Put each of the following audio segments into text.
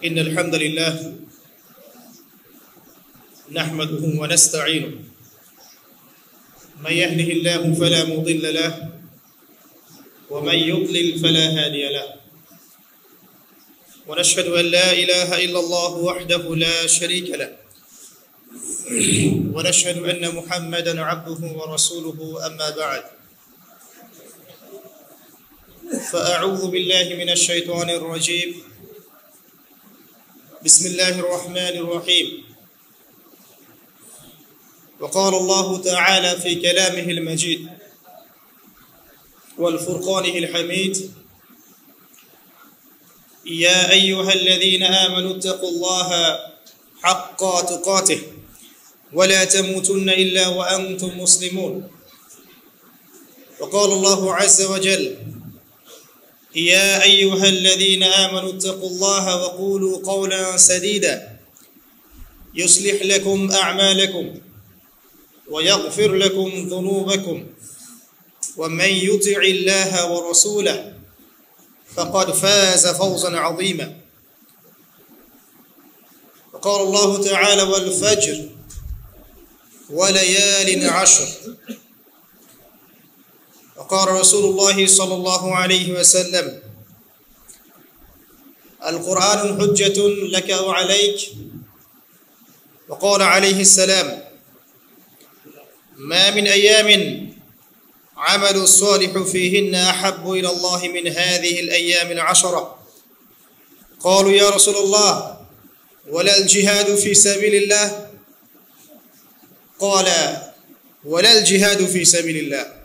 إن الحمد لله نحمده ونستعينه من يهده الله فلا مضل له ومن يضلل فلا هادي له ونشهد أن لا إله إلا الله وحده لا شريك له ونشهد أن محمدا عبده ورسوله أما بعد فأعوذ بالله من الشيطان الرجيم بسم الله الرحمن الرحيم وقال الله تعالى في كلامه المجيد والفرقانه الحميد يا أيها الذين آمنوا اتقوا الله حق تقاته ولا تموتن إلا وأنتم مسلمون وقال الله عز وجل يا أيها الذين آمنوا اتقوا الله وقولوا قولا سديدا يصلح لكم أعمالكم ويغفر لكم ذنوبكم ومن يطع الله ورسوله فقد فاز فوزا عظيما وقال الله تعالى والفجر وليال عشر وقال رسول الله صلى الله عليه وسلم القرآن حجة لك وعليك وقال عليه السلام ما من أيام عمل الصالح فيهن أحب إلى الله من هذه الأيام العشرة قالوا يا رسول الله ولا الجهاد في سبيل الله قال ولا الجهاد في سبيل الله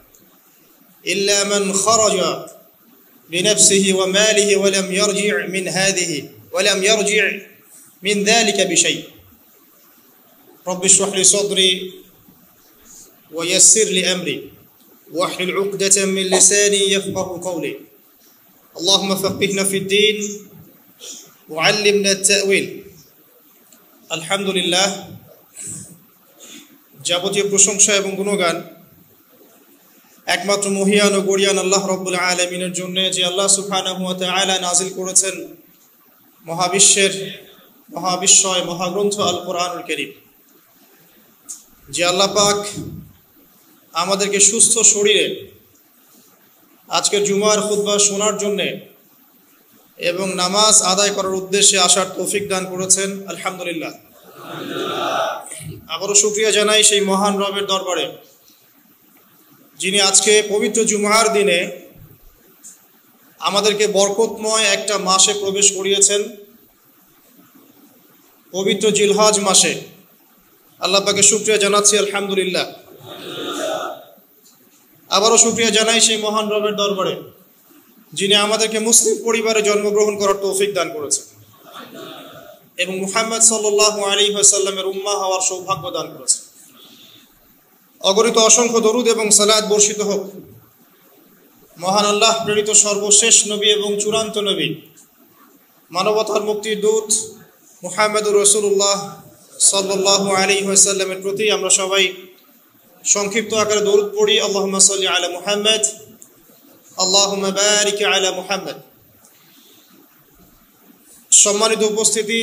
إلا من خرج بنفسه وماله ولم يرجع من ذلك بشيء رب اشرح لي صدري ويسر لي أمري واحلل عقدة من لساني يفقه قولي اللهم فقهنا في الدين وعلمنا التأويل الحمد لله যাবতীয় প্রশংসা এবং গুণগান একমাত্র মহিয়ান ও গরিয়ান আল্লাহ রাব্বুল আলামিনের জন্য যে আল্লাহ সুবহানাহু ওয়া তাআলা নাযিল করেছেন মহাবিশ্বয় মহাগ্রন্থ আল কোরআনুল কারীম যে আল্লাহ পাক আমাদেরকে সুস্থ শরীরে আজকের জুমার খুতবা শোনার জন্য এবং নামাজ আদায় করার উদ্দেশ্যে আসার তৌফিক দান করেছেন আলহামদুলিল্লাহ আবারও শুকরিয়া জানাই সেই মহান রবের দরবারে যিনি আজকে পবিত্র জুমার দিনে আমাদেরকে বরকতময় একটা মাসে প্রবেশ করিয়েছেন পবিত্র জিলহজ মাসে আল্লাহ পাকে শুকরিয়া জানাচ্ছি আলহামদুলিল্লাহ আবারও শুকরিয়া জানাই সেই মহান রবের দরবারে যিনি আমাদেরকে মুসলিম পরিবারে জন্মগ্রহণ করার তৌফিক দান করেছেন এবং মুহাম্মদ সাল্লাল্লাহু আলাইহি ওয়াসাল্লামের উম্মাহ হওয়ার সৌভাগ্য দান করেছেন অগণিত অসংখ্য দরুদ এবং সালাত বর্ষিত হোক মহান আল্লাহ প্রেরিত সর্বশেষ নবী এবং চূড়ান্ত নবী মানবতার মুক্তির দূত মুহাম্মদুর রাসূলুল্লাহ সাল্লাল্লাহু আলাইহি ওয়াসাল্লামের প্রতি আমরা সবাই সংক্ষিপ্ত আকারে দরুদ পড়ি আল্লাহুম্মা সাল্লি আলা মুহাম্মদ আল্লাহুম্মা বারিক আলা মুহাম্মদ সম্মানিত উপস্থিতি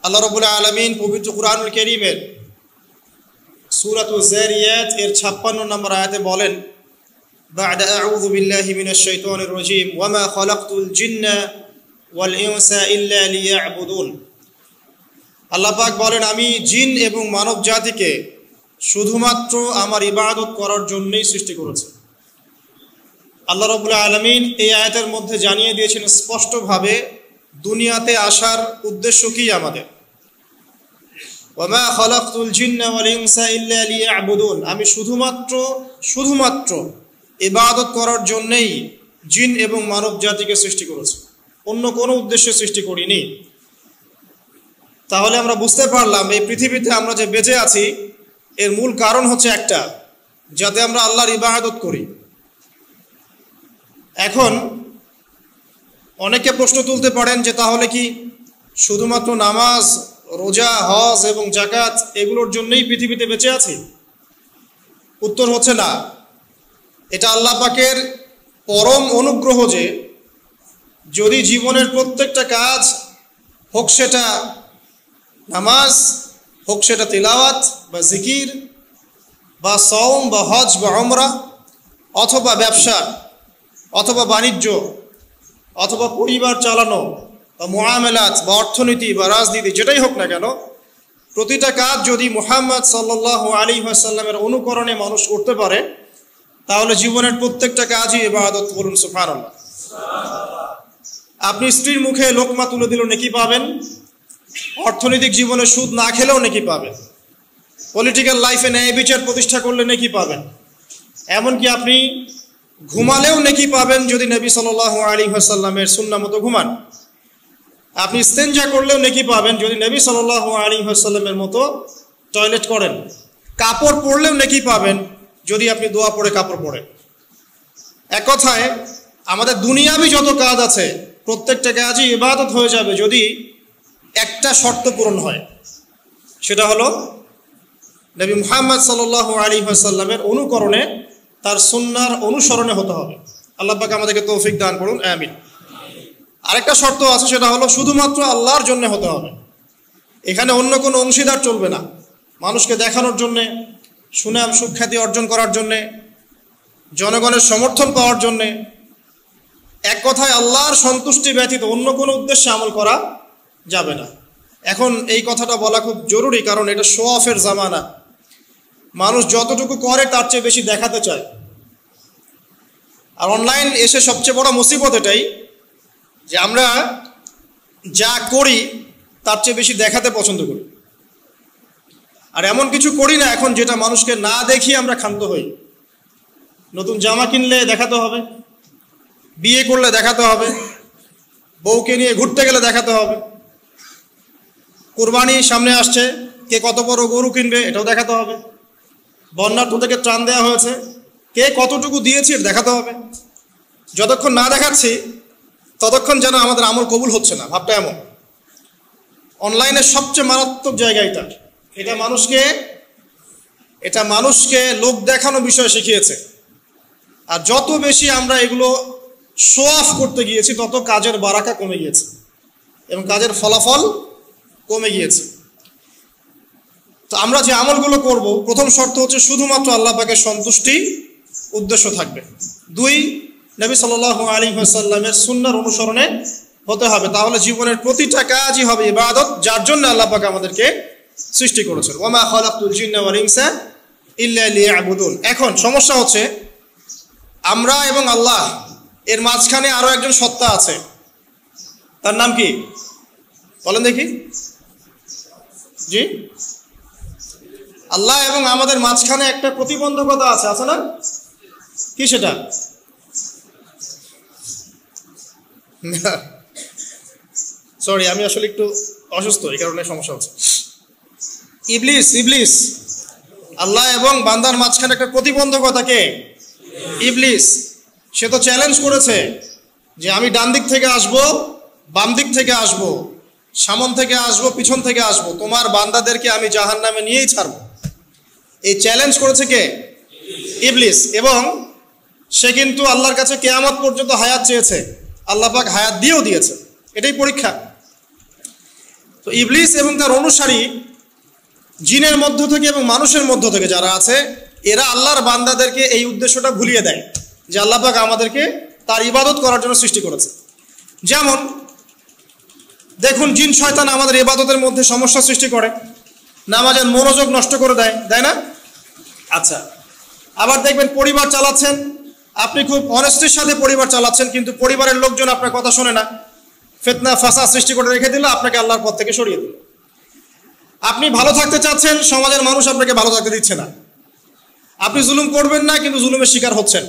আল্লাহ রাব্বুল আলামিন পবিত্র কুরআনুল কারীমের সূরাতুজ যারিয়াত এর 56 নম্বর আয়াতে বলেন বা'দা আউযু বিল্লাহি মিনাশ শাইতানির রাজীম ওয়া মা খালাকতুল জিন্না ওয়াল ইনসা ইল্লা লিয়া'বুদুন আল্লাহ পাক বলেন আমি জিন এবং মানব জাতিকে শুধুমাত্র আমার ইবাদত করার জন্যই সৃষ্টি করেছি আল্লাহ রাব্বুল আলামিন এই আয়াতের মধ্যে জানিয়ে দিয়েছেন স্পষ্টভাবে দুনিয়াতে আসার উদ্দেশ্য কি আমাদের ওয়ামা খালাকতুল জিন্না ওয়াল ইনসা ইল্লা লিয়া'বুদুন আমি শুধুমাত্র ইবাদত করার জন্যই জিন এবং মানব জাতিকে সৃষ্টি করেছি অন্য কোনো উদ্দেশ্যে সৃষ্টি করিনি তাহলে আমরা বুঝতে পারলাম এই পৃথিবীতে আমরা যে বেঁচে আছি এর মূল কারণ হচ্ছে একটা যাতে আমরা আল্লাহর ইবাদত করি এখন অনেকে প্রশ্ন তুলতে পারেন যে তাহলে কি শুধুমাত্র নামাজ রোজা হজ এবং যাকাত এগুলোর জন্যই পৃথিবীতে বেঁচে আছি উত্তর হচ্ছে না এটা আল্লাহ পাকের পরম অনুগ্রহ যে যদি জীবনের প্রত্যেকটা কাজ, হোক সেটা নামাজ, হোক সেটা তিলাওয়াত বা জিকির বা সওম বা হজ বা উমরা, অথবা ব্যবসা অথবা বাণিজ্য অথবা পরিবার চালানো বা মুআমালাত বা অর্থনীতি বা রাজনীতি, যেটাই হোক না কেন, প্রতিটা কাজ যদি মুহাম্মদ সাল্লাল্লাহু আলাইহি ওয়াসাল্লামের অনুকরণে মানুষ করতে পারে, তাহলে জীবনের প্রত্যেকটা কাজই ইবাদত। বলুন সুবহানাল্লাহ। আপনি স্ত্রীর মুখে লোকমা তুলে দিলেও নেকি পাবেন, অর্থনৈতিক জীবনে সুদ না খেলেও নেকি পাবেন, পলিটিক্যাল লাইফে ন্যায় বিচার প্রতিষ্ঠা করলে নেকি পাবেন, এমনকি আপনি ঘুমালেও নেকি পাবেন যদি নবী সাল্লাল্লাহু আলাইহি ওয়াসাল্লামের সুন্নাহ মতো ঘুমান। আপনি ইস্তেনজা করলেও নেকি পাবেন যদি নবী সাল্লাল্লাহু আলাইহি ওয়াসাল্লামের মতো টয়লেট করেন। কাপড় পরলেও নেকি পাবেন যদি আপনি দোয়া পড়ে কাপড় পরেন। এক কথায় আমাদের দুনিয়াবি যত কাজ আছে প্রত্যেকটা কাজই ইবাদত হয়ে যাবে যদি একটা শর্ত পূরণ হয়, সেটা হলো নবী মুহাম্মদ সাল্লাল্লাহু আলাইহি ওয়াসাল্লামের অনুকরণে, তার সুন্নাহর অনুসরণে হতে হবে। আল্লাহ পাক আমাদেরকে তৌফিক দান করুন, আমিন। আরেকটা শর্ত আছে, সেটা হলো শুধুমাত্র আল্লাহর জন্য হতে হবে। এখানে অন্য কোনো অংশীদার চলবে না। মানুষকে দেখানোর জন্যে, সুনাম সুখ্যাতি অর্জন করার জন্যে, জনগণের সমর্থন পাওয়ার জন্যে, এক কথায় আল্লাহর সন্তুষ্টি ব্যতীত অন্য কোনো উদ্দেশ্যে আমল করা যাবে না। এখন এই কথাটা বলা খুব জরুরি, কারণ এটা শো অফের জামানা। মানুষ যতটুকু করে তার চেয়ে বেশি দেখাতে চায়। আর অনলাইন এসে সবচেয়ে বড় মুসিবত এটাই যে আমরা যা করি তার চেয়ে বেশি দেখাতে পছন্দ করি। আর এমন কিছু করি না এখন যেটা মানুষকে না দেখিয়ে আমরা ক্ষান্ত হই। নতুন জামা কিনলে দেখাতে হবে, বিয়ে করলে দেখাতে হবে, বউকে নিয়ে ঘুরতে গেলে দেখাতে হবে, কুরবানি সামনে আসছে, কে কত বড় গরু কিনবে এটাও দেখাতে হবে, বন্যার্থদেরকে ত্রাণ দেওয়া হয়েছে, কে কতটুকু দিয়েছে দেখাতে হবে। যতক্ষণ না দেখাচ্ছি ততক্ষণ যেন আমাদের আমল কবুল হচ্ছে না, ভাবটা এমন। অনলাইনের সবচেয়ে মারাত্মক জায়গা এটা মানুষকে লোক দেখানো বিষয় শিখিয়েছে। আর যত বেশি আমরা এগুলো শো অফ করতে গিয়েছি তত কাজের বারাকা কমে গিয়েছে এবং কাজের ফলাফল কমে গিয়েছে। তো আমরা যে আমলগুলো করব, প্রথম শর্ত হচ্ছে শুধুমাত্র আল্লাহ পাকের সন্তুষ্টি উদ্দেশ্য থাকবে। 2, নবী সাল্লাল্লাহু আলাইহি ওয়াসাল্লামের সুন্নাহর অনুসরণে হতে হবে। তাহলে জীবনের প্রতিটা কাজই হবে ইবাদত, যার জন্য আল্লাহ পাক আমাদেরকে সৃষ্টি করেছেন। ওয়া মা খালাকতুল জিন্না ওয়াল ইনসা ইল্লা লিয়াবুদুন। এখন সমস্যা হচ্ছে আমরা এবং আল্লাহ এর মাঝখানে আরো একজন সত্তা আছে। তার নাম কি বলেন দেখি? জি, আল্লাহ এবং আমাদের মাঝখানে একটা প্রতিবন্ধকতা আছে, আছে না? কি সেটা? সরি, আমি আসলে একটু অসুস্থ, এই কারণে সমস্যা হচ্ছে। ইবলিস। আল্লাহ এবং বান্দার মাঝখানে একটা প্রতিবন্ধকতা কে? ইবলিস। সে তো চ্যালেঞ্জ করেছে যে আমি ডান দিক থেকে আসবো, বাম দিক থেকে আসবো, সামন থেকে আসবো, পিছন থেকে আসবো, তোমার বান্দাদেরকে আমি জাহান্নামে নিয়েই ছাড়বো। এই চ্যালেঞ্জ করেছে কে? ইবলিস। এবং সে কিন্তু আল্লাহর কাছে কিয়ামত পর্যন্ত হায়াত চেয়েছে, আল্লাহ পাক হায়াত দিয়েও দিয়েছে। এটাই পরীক্ষা। তো ইবলিস এবং তার অনুসারী জিনের মধ্য থেকে এবং মানুষের মধ্য থেকে যারা আছে, এরা আল্লাহর বান্দাদেরকে এই উদ্দেশ্যটা ভুলিয়ে দেয় যে আল্লাহ পাক আমাদেরকে তার ইবাদত করার জন্য সৃষ্টি করেছে। যেমন দেখুন, জিন শয়তান আমাদের ইবাদতের মধ্যে সমস্যা সৃষ্টি করে, নামাজের মনোযোগ নষ্ট করে দেয়, তাই না? আচ্ছা, আবার দেখবেন পরিবার চালাচ্ছেন, আপনি খুব অনেস্টির সাথে পরিবার চালাচ্ছেন, কিন্তু পরিবারের লোকজন আপনার কথা শোনে না, ফিতনা ফাসাদ সৃষ্টি করে রেখে দিল, আপনাকে আল্লাহর পথ থেকে সরিয়ে দিল। আপনি ভালো থাকতে চাচ্ছেন, সমাজের মানুষ আপনাকে ভালো থাকতে দিচ্ছে না। আপনি জুলুম করবেন না, কিন্তু জুলুমের শিকার হচ্ছেন।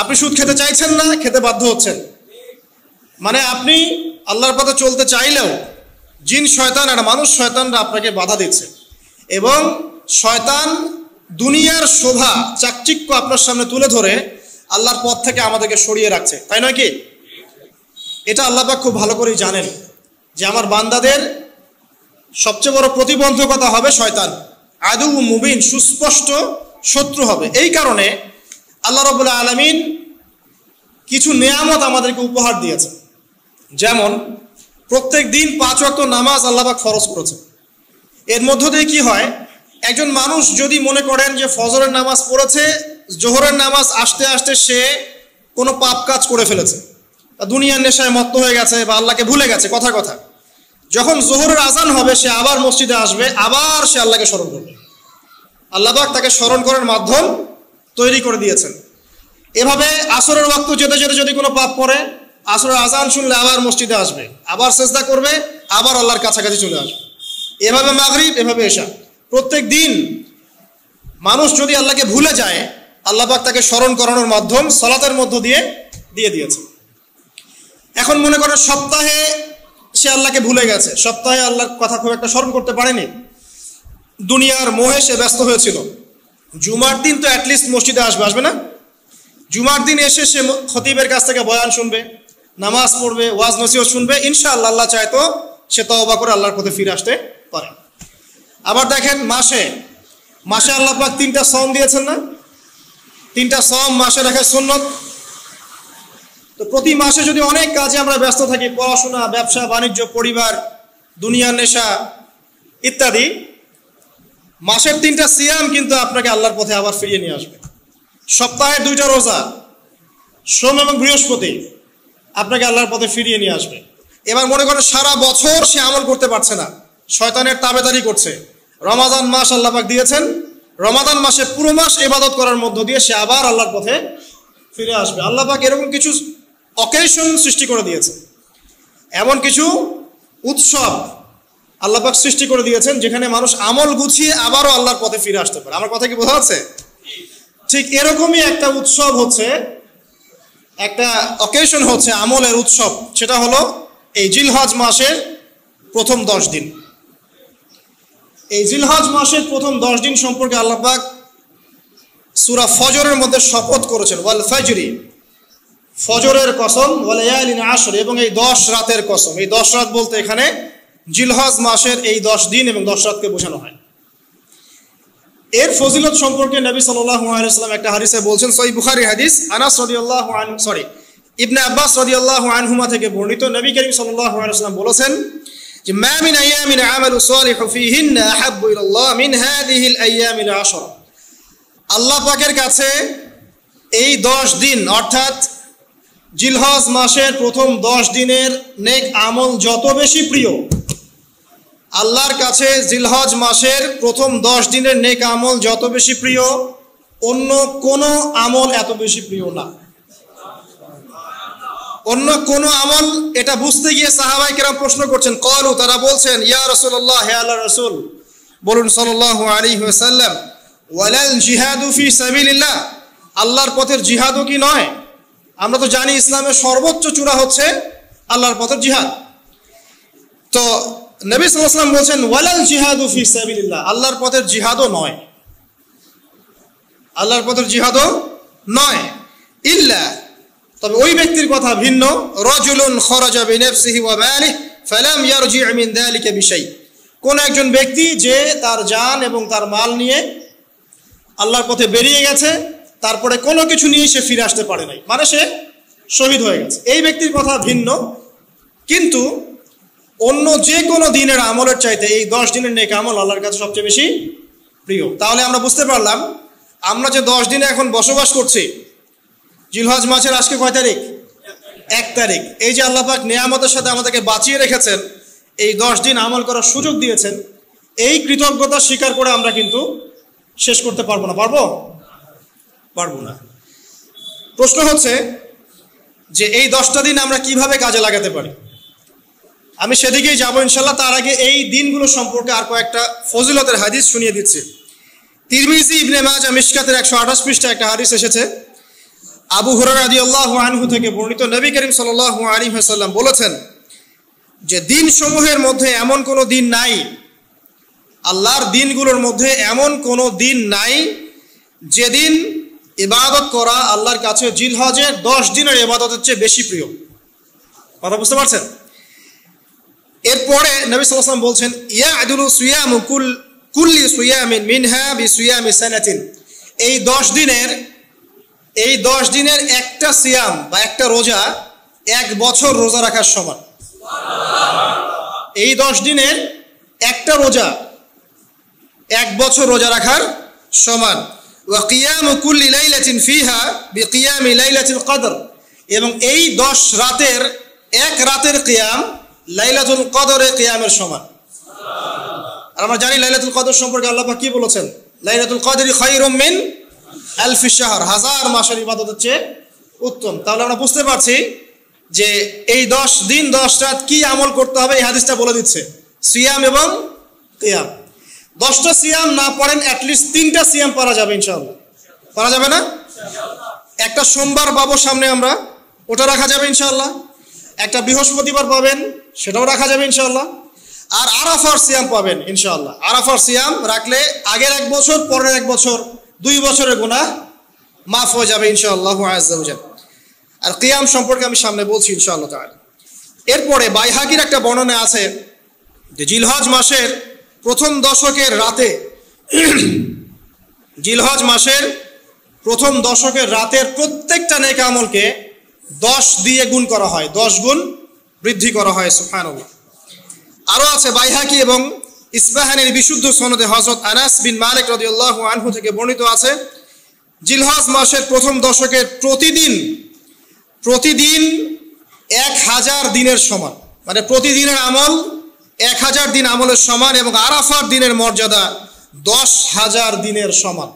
আপনি সুদ খেতে চাইছেন না, খেতে বাধ্য হচ্ছেন। মানে আপনি আল্লাহর পথে চলতে চাইলেও জিন শয়তান আর মানুষ শয়তানরা আপনাকে বাধা দিচ্ছে, এবং শয়তান দুনিয়ার শোভা চাকচিক্য আপনার সামনে তুলে ধরে আল্লাহর পথ থেকে আমাদেরকে সরিয়ে রাখছে, তাই নয় কি? এটা আল্লাহ পাক খুব ভালো করেই জানেন যে আমার বান্দাদের সবচেয়ে বড় প্রতিবন্ধকতা হবে শয়তান, আদু মুবিন, সুস্পষ্ট শত্রু হবে। এই কারণে আল্লাহ রাব্বুল আলামিন কিছু নেয়ামত আমাদেরকে উপহার দিয়েছে। যেমন প্রত্যেক দিন 5 ওয়াক্ত নামাজ আল্লাহ পাক ফরজ করেছেন। এর মধ্য দিয়ে কি হয়, একজন মানুষ যদি মনে করেন যে ফজরের নামাজ পড়েছে, জোহরের নামাজ আসতে আসতে সে কোনো পাপ কাজ করে ফেলেছে, দুনিয়ার নেশায় মত্ত হয়ে গেছে বা আল্লাহকে ভুলে গেছে, কথা যখন জোহরের আজান হবে সে আবার মসজিদে আসবে, আবার সে আল্লাহকে স্মরণ করবে। আল্লাহ পাক তাকে স্মরণ করার মাধ্যম তৈরি করে দিয়েছেন। এভাবে আসরের ওয়াক্ত যেতে যেতে যদি কোনো পাপ পড়ে, আসরের আজান শুনলে আবার মসজিদে আসবে, আবার সেজদা করবে, আবার আল্লাহর কাছাকাছি চলে আসবে। এভাবে মাগরিব, এভাবে এশা। প্রত্যেক দিন মানুষ যদি আল্লাহকে ভুলে যায়, আল্লাহ পাক তাকে স্মরণ করানোর মাধ্যম সালাতের মধ্য দিয়ে দিয়েছে। এখন মনে করেন সপ্তাহে সে আল্লাহকে ভুলে গেছে, সপ্তাহে আল্লাহর কথা খুব একটা স্মরণ করতে পারেনি, দুনিয়ার মোহে সে ব্যস্ত হয়েছিল। জুমার দিন তো অ্যাটলিস্ট মসজিদে আসবে না? জুমার দিন এসে সে খতিবের কাছ থেকে বয়ান শুনবে, নামাজ পড়বে, ওয়াজ নসিহত শুনবে, ইনশাআল্লাহ আল্লাহ চায় তো সে তওবা করে আল্লাহর পথে ফিরে আসতে পারে। আবার দেখেন মাসে আল্লাহ পাক 3টা সওম দিয়েছেন না? 3টা সওম মাসে রাখা সুন্নত। তো প্রতি মাসে যদি অনেক কাজে আমরা ব্যস্ত থাকি, পড়াশোনা, ব্যবসা বাণিজ্য, পরিবার, দুনিয়ার নেশা ইত্যাদি, মাসের 3টা সিয়াম কিন্তু আপনাকে আল্লাহর পথে আবার ফিরিয়ে নিয়ে আসবে। সপ্তাহে 2টা রোজা, সোম এবং বৃহস্পতি, আপনাকে আল্লাহর পথে ফিরিয়ে নিয়ে আসবে। এবার মনে করেন সারা বছর সে আমল করতে পারছে না, শয়তানের তাবেদারি করছে। রমাদান মাস আল্লাহ পাক দিয়েছেন, রমাদান মাসে পুরো মাস ইবাদত করার মধ্য দিয়ে সে আবার আল্লাহর পথে ফিরে আসবে। আল্লাহ পাক এরকম কিছু অকেশন সৃষ্টি করে দিয়েছে, এমন কিছু উৎসব আল্লাহ পাক সৃষ্টি করে দিয়েছেন যেখানে মানুষ আমল গুছিয়ে আবারও আল্লাহর পথে ফিরে আসতে পারে। আমার কথা কি বোঝা যাচ্ছে? ঠিক এরকমই একটা উৎসব হচ্ছে, একটা অকেশন হচ্ছে আমলের উৎসব, সেটা হলো এই জিলহজ মাসের প্রথম 10 দিন। এই জিলহজ মাসের প্রথম 10 দিন সম্পর্কে আল্লাহ পাক সূরা ফজরের মধ্যে শপথ করেছেন, ওয়াল ফাজরি, ফজরের কসম, ওয়া লায়ালিন আশর, এবং এই 10 রাতের কসম। এই 10 রাত বলতে এখানে জিলহজ মাসের এই 10 দিন এবং 10 রাতকে বোঝানো হয়। এর ফজিলত সম্পর্কে নবী সাল্লাল্লাহু আলাইহি ওয়াসাল্লাম একটা হাদিসে বলছেন, সহিহ বুখারী হাদিস, আনাস রাদিয়াল্লাহু আনহু, ইবনে আব্বাস রাদিয়াল্লাহু আনহুমা থেকে বর্ণিত, নবী করিম সাল্লাল্লাহু আলাইহি ওয়াসাল্লাম বলেছেন যে মা মিন আইয়ামিন আমালু সালিহু ফীহিন্না আহাব্বু ইলাল্লাহ মিন হাযিহিল আইয়ামিল 10। আল্লাহ পাকের কাছে এই 10 দিন অর্থাৎ জিলহজ মাসের প্রথম 10 দিনের নেক আমল যত বেশি প্রিয়, আল্লাহর কাছে জিলহজ মাসের প্রথম 10 দিনের নেক আমল যত বেশি প্রিয়, অন্য কোনো আমল এত বেশি প্রিয় না। অন্য কোন আমল, এটা বুঝতে গিয়ে সাহাবায়ে কেরাম প্রশ্ন করছেন, ক্বালু, তারা বলছেন, ইয়া রাসূলুল্লাহ, হে আল্লাহর রাসূল, বলুন সাল্লাল্লাহু আলাইহি ওয়াসাল্লাম, ওয়ালাল জিহাদু ফি সাবিলিল্লাহ, আল্লাহর পথের জিহাদও কি নয়? আমরা তো জানি ইসলামের সর্বোচ্চ চূড়া হচ্ছে আল্লাহর পথের জিহাদ। তো নবী সাল্লাল্লাহু আলাইহি ওয়াসাল্লাম বলছেন, ওয়ালাল জিহাদু ফি সাবিলিল্লাহ, আল্লাহর পথের জিহাদও নয়, আল্লাহর পথের জিহাদও নয়, ইল্লা, তবে ওই ব্যক্তির কথা ভিন্ন, রাজুলুন খরাজা বিনাফসিহি ওয়া মালিহি ফালাম ইয়ারজি' মিন যালিকা বিশাই, কোন একজন ব্যক্তি যে তার জান এবং তার মাল নিয়ে আল্লাহর পথে বেরিয়ে গেছে, তারপরে কোনো কিছু নিয়ে সে ফিরে আসতে পারে নাই, মানে সে শহীদ হয়ে গেছে, এই ব্যক্তির কথা ভিন্ন। কিন্তু অন্য যে কোনো দিনের আমলের চাইতে এই 10 দিনের নেক আমল আল্লাহর কাছে সবচেয়ে বেশি প্রিয়। তাহলে আমরা বুঝতে পারলাম, আমরা যে 10 দিনে এখন বসবাস করছি, জিলহজ মাসের আজকে কয় তারিখ? 1 তারিখ। এই যে আল্লাহ পাক নিয়ামতের সাথে আমাদেরকে বাঁচিয়ে রেখেছেন, এই 10 দিন আমল করার সুযোগ দিয়েছেন, এই কৃতজ্ঞতা স্বীকার করে আমরা কিন্তু শেষ করতে পারবো না। পারবো না। প্রশ্ন হচ্ছে যে এই 10টা দিন আমরা কিভাবে কাজে লাগাতে পারি। আমি সেদিকেই যাবো ইনশাআল্লাহ। তার আগে এই দিনগুলো সম্পর্কে আর কয়েকটা ফজিলতের হাদিস শুনিয়ে দিচ্ছি। তিরমিজি, ইবনে মাজাহ, মিশকাতের 128 পৃষ্ঠা একটা হাদিস এসেছে, আবু হুরায়রা রাদিয়াল্লাহু আনহু থেকে বর্ণিত, নবী করিম সাল্লাল্লাহু আলাইহি ওয়াসাল্লাম বলেছেন যে দিন সমূহের মধ্যে এমন কোনো দিন নাই, আল্লাহর দিনগুলোর মধ্যে এমন কোনো দিন নাই যেদিন ইবাদত করা আল্লাহর কাছে জিলহজের 10 দিনের ইবাদতের চেয়ে বেশি প্রিয়। কথা বুঝতে পারছেন? এরপরে নবী সাল্লাল্লাহু আলাইহি ওয়াসাল্লাম বলছেন, ইয়াদুলু সিয়ামু কুল্লি সিয়ামিন মিনহা বিসিয়ামি সানাতিন, এই 10 দিনের একটা সিয়াম বা একটা রোজা 1 বছর রোজা রাখার সমান। এই 10 দিনের একটা রোজা 1 বছর রোজা রাখার সমান। ওয়া কিয়ামু কুল্লি লাইলাতিন ফিহা বিকিয়ামি লাইলাতুল কদর, এবং এই 10 রাতের এক রাতের কিয়াম লাইলাতুল কদরের কিয়ামের সমান। আর আমরা জানি লাইলাতুল কদর সম্পর্কে আল্লাহ পাক কি বলেছেন, লাইলাতুল কদরি খায়রুম মিন আলফি শাহর, 1000 মাসের ইবাদতের চেয়ে উত্তম। তাহলে আমরা বুঝতে পারছি যে এই 10 দিন 10 রাত কি আমল করতে হবে এই হাদিসটা বলে দিচ্ছে, সিয়াম এবং কিয়াম। 10টা সিয়াম না পড়েন অ্যাটলিস্ট 3টা সিয়াম পড়া যাবে ইনশাআল্লাহ। পড়া যাবে না? একটা সোমবার পাবো সামনে আমরা, ওটা রাখা যাবে ইনশাআল্লাহ। একটা বৃহস্পতিবার পাবেন, সেটাও রাখা যাবে ইনশাআল্লাহ। আর আরাফার সিয়াম পাবেন ইনশাআল্লাহ। আরাফার সিয়াম রাখলে আগের 1 বছর পরের 1 বছর 2 বছরের গুনাহ মাফ হয়ে যাবে ইনশাআল্লাহ আযজা ওয়া জাল্লা। আর কিয়াম সম্পর্কে আমি সামনে বলছি ইনশাআল্লাহ তাআলা। এরপরে বাইহাকির একটা বর্ণনা আছে যে জিলহজ মাসের প্রথম দশকের রাতে, জিলহজ মাসের প্রথম দশকের রাতের প্রত্যেকটা নেক আমলকে 10 দিয়ে গুণ করা হয়, 10 গুণ বৃদ্ধি করা হয়। সুবহানাল্লাহ। আরো আছে বাইহাকি এবং ইসবাহানির বিশুদ্ধ সনদে হযরত আনাস বিন মালিক রাদিয়াল্লাহু আনহু থেকে বর্ণিত আছে, জিলহজ মাসের প্রথম দশকের প্রতিদিন 1000 দিনের সমান, মানে প্রতিদিনের আমল 1000 দিন আমলের সমান, এবং আরাফার দিনের মর্যাদা 10,000 দিনের সমান।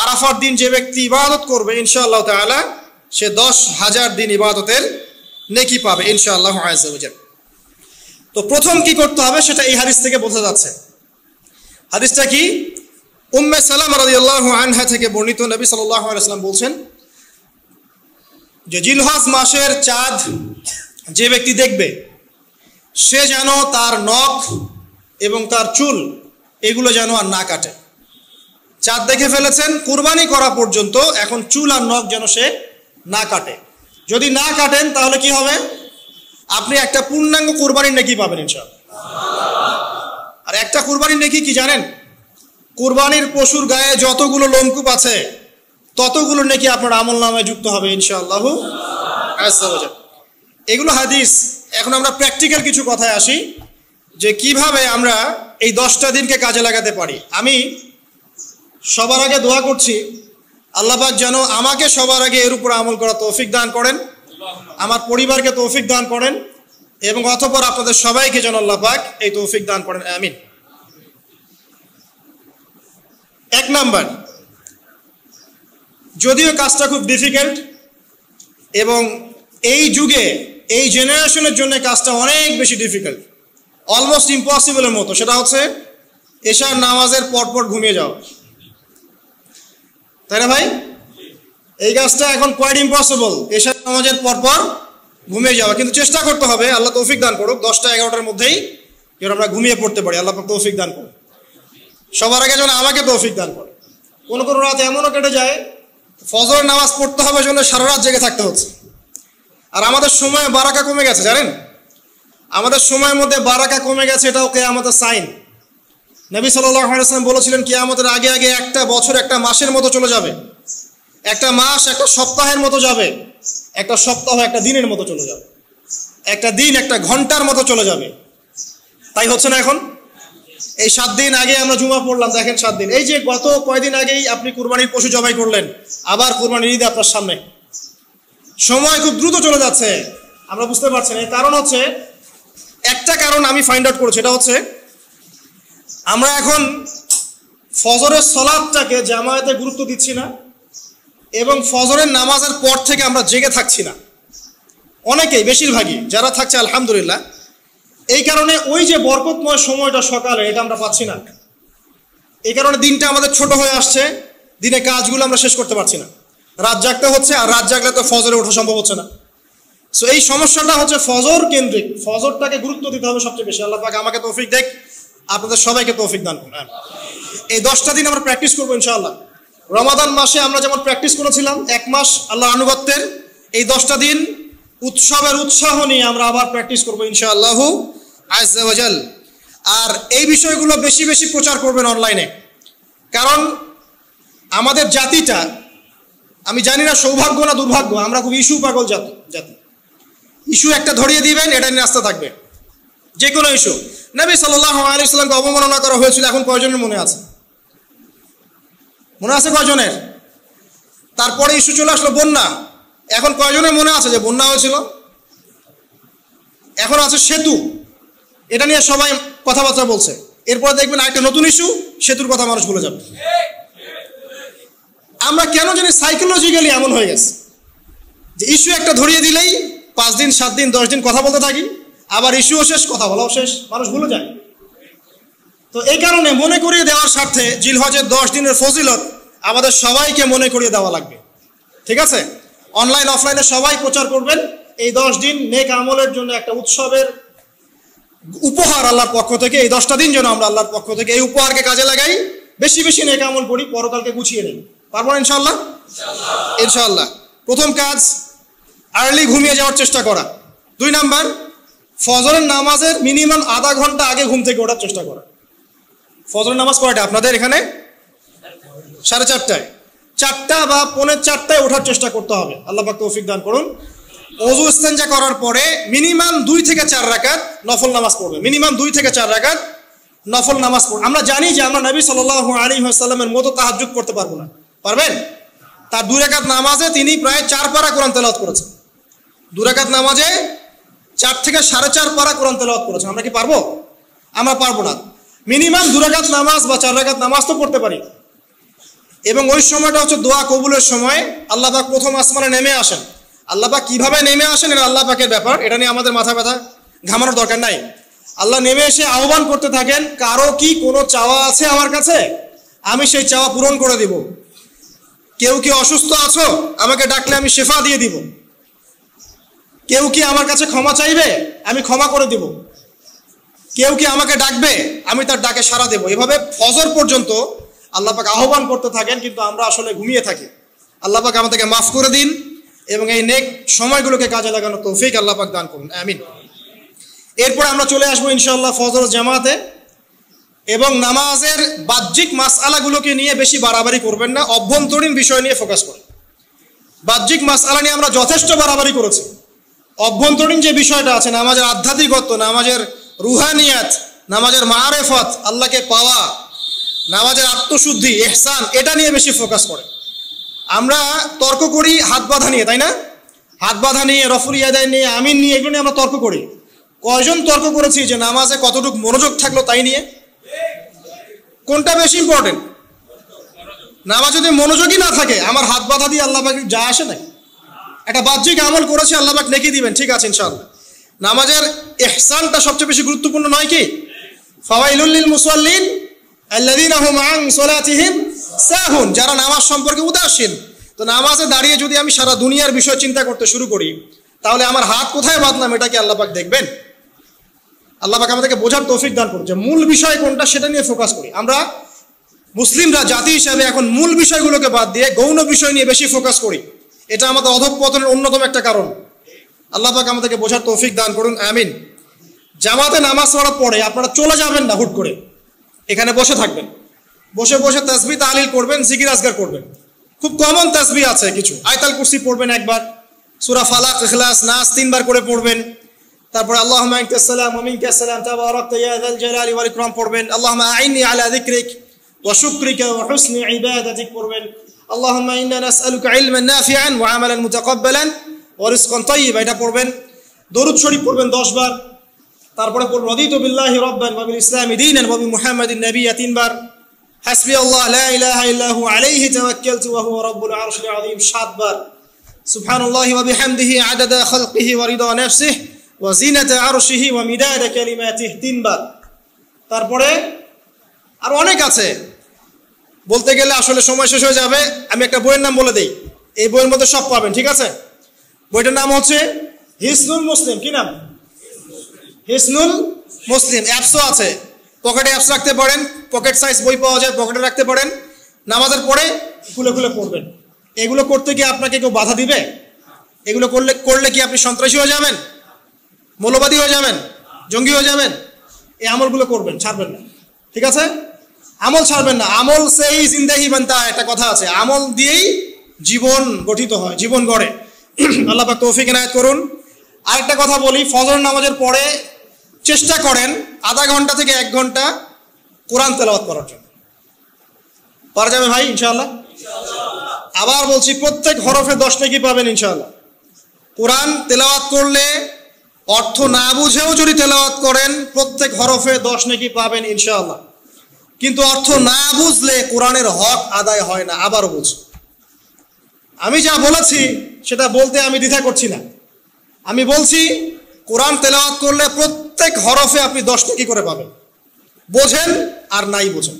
আরাফার দিন যে ব্যক্তি ইবাদত করবে ইনশাআল্লাহ তাআলা সে 10,000 দিন ইবাদতের নেকি পাবে ইনশাআল্লাহ আযজা ওয়া জাল্লা। তো প্রথম কি করতে হবে সেটা এই হাদিস থেকে বোঝা যাচ্ছে। হাদিসটা কি? উম্মে সালামা রাদিয়াল্লাহু আনহা থেকে বর্ণিত, নবী সাল্লাল্লাহু আলাইহি ওয়াসাল্লাম বলছেন যে জিলহজ মাসের চাঁদ যে ব্যক্তি দেখবে সে যেন তার নখ এবং তার চুল এগুলো যেন আর না কাটে। চাঁদ দেখে ফেলেছেন, কুরবানি করা পর্যন্ত এখন চুল আর নখ যেন সে না কাটে। যদি না কাটেন তাহলে কি হবে? আপনি একটা পূর্ণাঙ্গ কুরবানির নেকি পাবেন ইনশাআল্লাহ। আর একটা কুরবানির নেকি কি জানেন? কুরবানির পশুর গায়ে যতগুলো লোমকূপ আছে ততগুলো নেকি আপনার আমলনামায় যুক্ত হবে ইনশাআল্লাহ আযজা ওয়া জাল্লা। এগুলো হাদিস। এখন আমরা প্র্যাকটিক্যাল কিছু কথায় আসি যে কিভাবে আমরা এই 10টা দিনকে কাজে লাগাতে পারি। আমি সবার আগে দোয়া করছি আল্লাহ পাক যেন আমাকে সবার আগে এর উপর আমল করা তৌফিক দান করেন, আমার পরিবারকে তৌফিক দান করেন, এবং অতঃপর আপনাদের সবাইকে যেন আল্লাহ পাক এই তৌফিক দান করেন, আমিন। 1 নাম্বার, যদিও কাজটা খুব ডিফিকাল্ট এবং এই যুগে এই জেনারেশনের জন্য কাজটা অনেক বেশি ডিফিকাল্ট, অলমোস্ট ইম্পসিবলের মতো, সেটা হচ্ছে এশার নামাজের পরপর ঘুমিয়ে যাওয়া। তাই না ভাই? এই কাজটা এখন কোয়াইট ইম্পসিবল, এশার নামাজের পরপর ঘুমিয়ে যাওয়া। কিন্তু চেষ্টা করতে হবে, আল্লাহ তৌফিক দান করুক, 10টা 11টার মধ্যেই যেন আমরা ঘুমিয়ে পড়তে পারি। আল্লাহ পাক তৌফিক দান করুক। সবার আগে যেন আমাকে তৌফিক দান করে। কোনো কোনো রাত এমনও কেটে যায় ফজরের নামাজ পড়তে হবে জন্য সারা রাত জেগে থাকতে হচ্ছে। আর আমাদের সময় বারাকা কমে গেছে, জানেন? আমাদের সময়ের মধ্যে বারাকা কমে গেছে, এটাও কিয়ামতের সাইন। নবী সাল্লাল্লাহু আলাইহি ওয়াসাল্লাম বলেছিলেন কিয়ামতের আগে আগে একটা বছর একটা মাসের মতো চলে যাবে, একটা মাস একটা সপ্তাহের মতো যাবে, একটা সপ্তাহ একটা দিনের মতো চলে যাবে, একটা দিন একটা ঘন্টার মতো চলে যাবে। তাই হচ্ছে না এখন? এই 7 দিন আগে আমরা জুমা পড়লাম, দেখেন 7 দিন, এই যে গত কয়দিন আগেই আপনি কুরবানির পশু জবাই করলেন, আবার কুরবানির ঈদ আপনার সামনে। সময় খুব দ্রুত চলে যাচ্ছে, আমরা বুঝতে পারছি না। এর কারণ হচ্ছে, একটা কারণ আমি ফাইন্ড আউট করেছি, সেটা হচ্ছে আমরা এখন ফজরের সালাতটাকে জামায়াতে গুরুত্ব দিচ্ছি না, এবং ফজরের নামাজের পর থেকে আমরা জেগে থাকছি না। অনেকেই, বেশিরভাগই যারা থাকছে আলহামদুলিল্লাহ। এই কারণে ওই যে বরকতময় সময়টা সকালে, এটা আমরা পাচ্ছি না। এই কারণে দিনটা আমাদের ছোট হয়ে আসছে, দিনে কাজগুলো আমরা শেষ করতে পারছি না, রাত জাগতে হচ্ছে, আর রাত জাগলে তো ফজরে ওঠা সম্ভব হচ্ছে না। সো এই সমস্যাটা হচ্ছে ফজর কেন্দ্রিক, ফজরটাকে গুরুত্ব দিতে হবে সবচেয়ে বেশি। আল্লাহ পাক আমাকে তৌফিক দেখ, আপনাদের সবাইকে তৌফিক দান করুন। এই 10টা দিন আমরা প্র্যাকটিস করবো ইনশাআল্লাহ। রমাদান মাসে আমরা যেমন প্র্যাকটিস করেছিলাম 1 মাস আল্লাহর আনুগত্যের, এই 10টা দিন উৎসবের উৎসাহ নিয়ে আমরা আবার প্র্যাকটিস করবো ইনশাআল্লাহ আযজা ওয়া জাল। আর এই বিষয়গুলো বেশি বেশি প্রচার করবেন অনলাইনে, কারণ আমাদের জাতিটা, আমি জানি না সৌভাগ্য না দুর্ভাগ্য, আমরা খুব ইস্যু পাগল জাতি। ইস্যু একটা ধরিয়ে দিবেন, এটা নিয়ে আসতে থাকবে, যে কোনো ইস্যু। নবী সাল্লাল্লাহু আলাইহি ওয়াসাল্লামকে অবমাননা করা হয়েছিল, এখন কয়জনের মনে আছে? মনে আছে কয়জনের? তারপরে ইস্যু চলে আসলো বন্যা, এখন কয়জনের মনে আছে যে বন্যা হয়েছিল? এখন আছে সেতু, এটা নিয়ে সবাই কথাবার্তা বলছে। এরপরে দেখবেন আরেকটা নতুন ইস্যু, সেতুর কথা মানুষ ভুলে যাবে। আমরা কেন জানি সাইকোলজিক্যালি এমন হয়ে গেছে যে ইস্যু একটা ধরিয়ে দিলেই 5 দিন 7 দিন 10 দিন কথা বলতে থাকি, আবার ইস্যুও শেষ, কথা বলাও শেষ, মানুষ ভুলে যায়। তো এই কারণে মনে করিয়ে দেওয়ার স্বার্থে জিলহজের 10 দিনের ফজিলত আমাদের সবাইকে মনে করিয়ে দেওয়া লাগবে, ঠিক আছে? অনলাইন অফলাইনে সবাই প্রচার করবেন। এই 10 দিন নেক আমলের জন্য একটা উৎসবের উপহার আল্লাহর পক্ষ থেকে। এই 10টা দিন যেন আমরা আল্লাহর পক্ষ থেকে এই উপহারকে কাজে লাগাই, বেশি বেশি নেক আমল করি, পরকালকে গুছিয়ে নিই। পারবো না ইনশাআল্লাহ? ইনশাআল্লাহ। প্রথম কাজ, আর্লি ঘুমিয়ে যাওয়ার চেষ্টা করা। 2 নাম্বার, ফজরের নামাজের মিনিমাম আধা ঘন্টা আগে ঘুম থেকে ওঠার চেষ্টা করা। ফজরের নামাজ কয়টা আপনাদের এখানে? 4:30টায়। 4টা বা 4:45টায় ওঠার চেষ্টা করতে হবে। আল্লাহ পাক তৌফিক দান করুন। ওযু ইস্তেনজা করার পরে মিনিমাম 2 থেকে 4 রাকাত নফল নামাজ পড়বে। মিনিমাম 2 থেকে 4 রাকাত নফল নামাজ পড়বে। আমরা জানি যে আমরা নবী সাল্লাল্লাহু আলাইহি ওয়াসাল্লামের মতো তাহাজ্জুদ করতে পারবো না। পারবেন? তার 2 রাকাত নামাজে তিনি প্রায় 4 পারা কোরআন তেলাওয়াত করেছেন। 2 রাকাত নামাজে 4 থেকে 4.5 পারা কোরআন তেলাওয়াত করেছেন। আমরা কি পারবো? আমরা পারবো না। মিনিমাম 2 রাকাত নামাজ বা 4 রাকাত নামাজ তো পড়তে পারি। এবং ওই সময়টা হচ্ছে দোয়া কবুলের সময়। আল্লাহ পাক প্রথম আসমানে নেমে আসেন। আল্লাহ পাক কিভাবে নেমে আসেন এটা আল্লাহ পাকের ব্যাপার, এটা নিয়ে আমাদের মাথা ব্যথা ঘামানোর দরকার নাই। আল্লাহ নেমে এসে আহ্বান করতে থাকেন, কারো কি কোনো চাওয়া আছে আমার কাছে? আমি সেই চাওয়া পূরণ করে দিব। কেউ কি অসুস্থ আছো? আমাকে ডাকলে আমি শেফা দিয়ে দিব। কেউ কি আমার কাছে ক্ষমা চাইবে? আমি ক্ষমা করে দিব। কেউ কি আমাকে ডাকবে? আমি তার ডাকে সাড়া দেব। এভাবে ফজর পর্যন্ত আল্লাহ পাক আহ্বান করতে থাকেন, কিন্তু আমরা আসলে ঘুমিয়ে থাকি। আল্লাহ পাক আমাদেরকে মাফ করে দিন এবং এই নেক সময়গুলোকে কাজে লাগানোর তৌফিক আল্লাহ পাক দান করুন, আমিন। এরপর আমরা চলে আসবো ইনশাআল্লাহ ফজর জামাতে। এবং নামাজের বাহ্যিক মাসআলাগুলোকে নিয়ে বেশি বাড়াবাড়ি করবেন না, অভ্যন্তরীণ বিষয় নিয়ে ফোকাস করেন। বাহ্যিক মাসআলা নিয়ে আমরা যথেষ্ট বাড়াবাড়ি করেছি। অভ্যন্তরীণ যে বিষয়টা আছে, নামাজের আধ্যাত্মিকত্ব, নামাজের রুহানিয়াত, নামাজের মাআরিফাত, আল্লাহকে পাওয়া, নামাজের আত্মশুদ্ধি, ইহসান, এটা নিয়ে বেশি ফোকাস করে। আমরা তর্ক করি হাত বাঁধা নিয়ে, তাই না? হাত বাঁধা নিয়ে, রফুল ইয়াদাইন নিয়ে, আমিন নিয়ে, এগুলো নিয়ে আমরা তর্ক করি। কয়জন তর্ক করেছি যে নামাজে কতটুকু মনোযোগ থাকলো তাই নিয়ে? কোনটা বেশি ইম্পর্টেন্ট? নামাজ যদি মনোযোগই না থাকে, আমার হাত বাঁধা দিয়ে আল্লাহ পাক যা আসে না। একটা বাহ্যিক আমল করেছে, আল্লাহ পাক নেকি দিবেন, ঠিক আছে ইনশাআল্লাহ। নামাজের ইহসানটা সবচেয়ে বেশি গুরুত্বপূর্ণ নয় কি? ফাওয়াইলুল লিল মুসাল্লিন আল্লাযীনা হুম আন সালাতিহিম সাহুন, যারা নামাজ সম্পর্কে উদাসীন। তো নামাজে দাঁড়িয়ে যদি আমি সারা দুনিয়ার বিষয় চিন্তা করতে শুরু করি, তাহলে আমার হাত কোথায় বাঁধলাম এটা কি আল্লাহ পাক দেখবেন? আল্লাহ পাক আমাদেরকে বোঝার তৌফিক দান করুন যে মূল বিষয় কোনটা সেটা নিয়ে ফোকাস করি। আমরা মুসলিমরা জাতি হিসাবে এখন মূল বিষয়গুলোকে বাদ দিয়ে গৌণ বিষয় নিয়ে বেশি ফোকাস করি। এটা আমাদের অধঃপতনের অন্যতম একটা কারণ। আল্লাহ পাক আমাদেরকে বোঝার তৌফিক দান করুন, আমিন। জামাতে নামাজ পড়ার পরে আপনারা চলে যাবেন না হুট করে, এখানে বসে থাকবেন। বসে বসে তাসবিহ তাহলিল করবেন, জিকির আজকার করবেন। খুব কমন তাসবিহ আছে কিছু। আয়াতুল কুরসি পড়বেন একবার, সূরা ফালাক, ইখলাস, নাস 3 বার করে পড়বেন। তারপরে আল্লাহুম্মা আনতাস সালাম ওয়া মিনকাস সালাম তাবারাকতা ইয়া যাল জালালি ওয়াল ইকরাম পড়বেন। আল্লাহুম্মা আইন্নি আলা যিকরিক ওয়া শুকরিকা ওয়া হুসনি ইবাদাতিক পড়বেন। আল্লাহুম্মা ইন্না নাসআলুকা ইলমান নাফিআন ওয়া আমালান মুতাকাব্বালান ওয়া রিজকান তাইয়্যিবা, এটা পড়বেন। দরুদ শরীফ পড়বেন 10 বার। তারপরে পড়বেন রাদিতু বিল্লাহি রাব্বান ওয়া বিল ইসলামি দীনান ওয়া বি মুহাম্মাদিন নাবিয়্যা 3 বার। হাসবি আল্লাহ লা ইলাহা ইল্লা হু আলাইহি তাওয়াক্কালতু ওয়া হুয়া রাব্বুল আরশিল আযীম 7 বার। সুবহানাল্লাহি ওয়া বিহামদিহি আদাদা খালকিহি ওয়া রিদা নাফসিহি ওয়া জিনাতা আরশিহি ওয়া মিদাদা কালিমাতিহি 3 বার। তারপরে আর অনেক আছে, বলতে গেলে আসলে সময় শেষ হয়ে যাবে। আমি একটা বইয়ের নাম বলে দেই, এই বইয়ের মধ্যে সব পাবেন, ঠিক আছে? বইটার নাম হচ্ছে হিসনুল মুসলিম। কি নাম? হিসনুল মুসলিম। অ্যাপসও আছে, পকেটে অ্যাপস রাখতে পারেন, পকেট সাইজ বই পাওয়া যায়, পকেটে রাখতে পারেন। নামাজের পরে খুলে খুলে পড়বেন। এগুলো করতে গিয়ে আপনাকে কেউ বাধা দিবে? এগুলো করলে কি আপনি সন্ত্রাসী হয়ে যাবেন, মৌলবাদী হয়ে যাবেন, জঙ্গি হয়ে যাবেন? এই আমলগুলো করবেন, ছাড়বেন না, ঠিক আছে? আমল ছাড়বেন না। আমল সেই জিন্দাহি বানতা, একটা কথা আছে, আমল দিয়েই জীবন গঠিত হয়, জীবন গড়ে। আল্লাহ পাক তৌফিক এনায়েত করুন। আরেকটা কথা বলি, ফজর নামাজের পরে চেষ্টা করেন আধা ঘন্টা থেকে 1 ঘন্টা কোরআন তেলাওয়াত করার জন্য। পারা যাবে ভাই ইনশাআল্লাহ? আবার বলছি, প্রত্যেক হরফে 10 নেকি পাবেন ইনশাআল্লাহ। কোরআন তেলাওয়াত করলে অর্থ না বুঝেও যদি তেলাওয়াত করেন প্রত্যেক হরফে 10 নেকি পাবেন ইনশাআল্লাহ। কিন্তু অর্থ না বুঝলে কোরআনের হক আদায় হয় না। আবারও বলছি, আমি যা বলেছি সেটা বলতে আমি দ্বিধা করছি না। আমি বলছি কোরআন তেলাওয়াত করলে প্রত্যেক হরফে আপনি 10 নেকি করে পাবেন। বোঝেন আর নাই বোঝেন,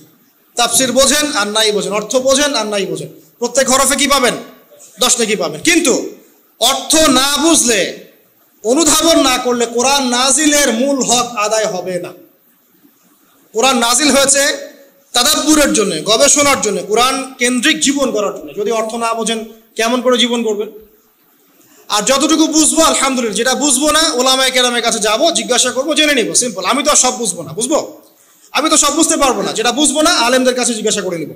তাফসির বোঝেন আর নাই বোঝেন, অর্থ বোঝেন আর নাই বোঝেন, প্রত্যেক হরফে কি পাবেন? 10 নেকি পাবেন। কিন্তু অর্থ না বুঝলে, অনুধাবন না করলে কোরআন নাজিলের মূল হক আদায় হবে না। কোরআন নাজিল হয়েছে তাদাব্বুরের জন্য, গবেষণার জন্য, কোরআন কেন্দ্রিক জীবন করার জন্য। যদি অর্থ না বোঝেন কেমন করে জীবন করবেন? আর যতটুকু বুঝবো আলহামদুলিল্লাহ, যেটা বুঝবো না ওলামায়ে কেরামের কাছে যাবো, জিজ্ঞাসা করবো, জেনে নিব। সিম্পল। আমি তো আর সব বুঝবো না, বুঝবো? আমি তো সব বুঝতে পারবো না। যেটা বুঝবো না আলেমদের কাছে জিজ্ঞাসা করে নিব।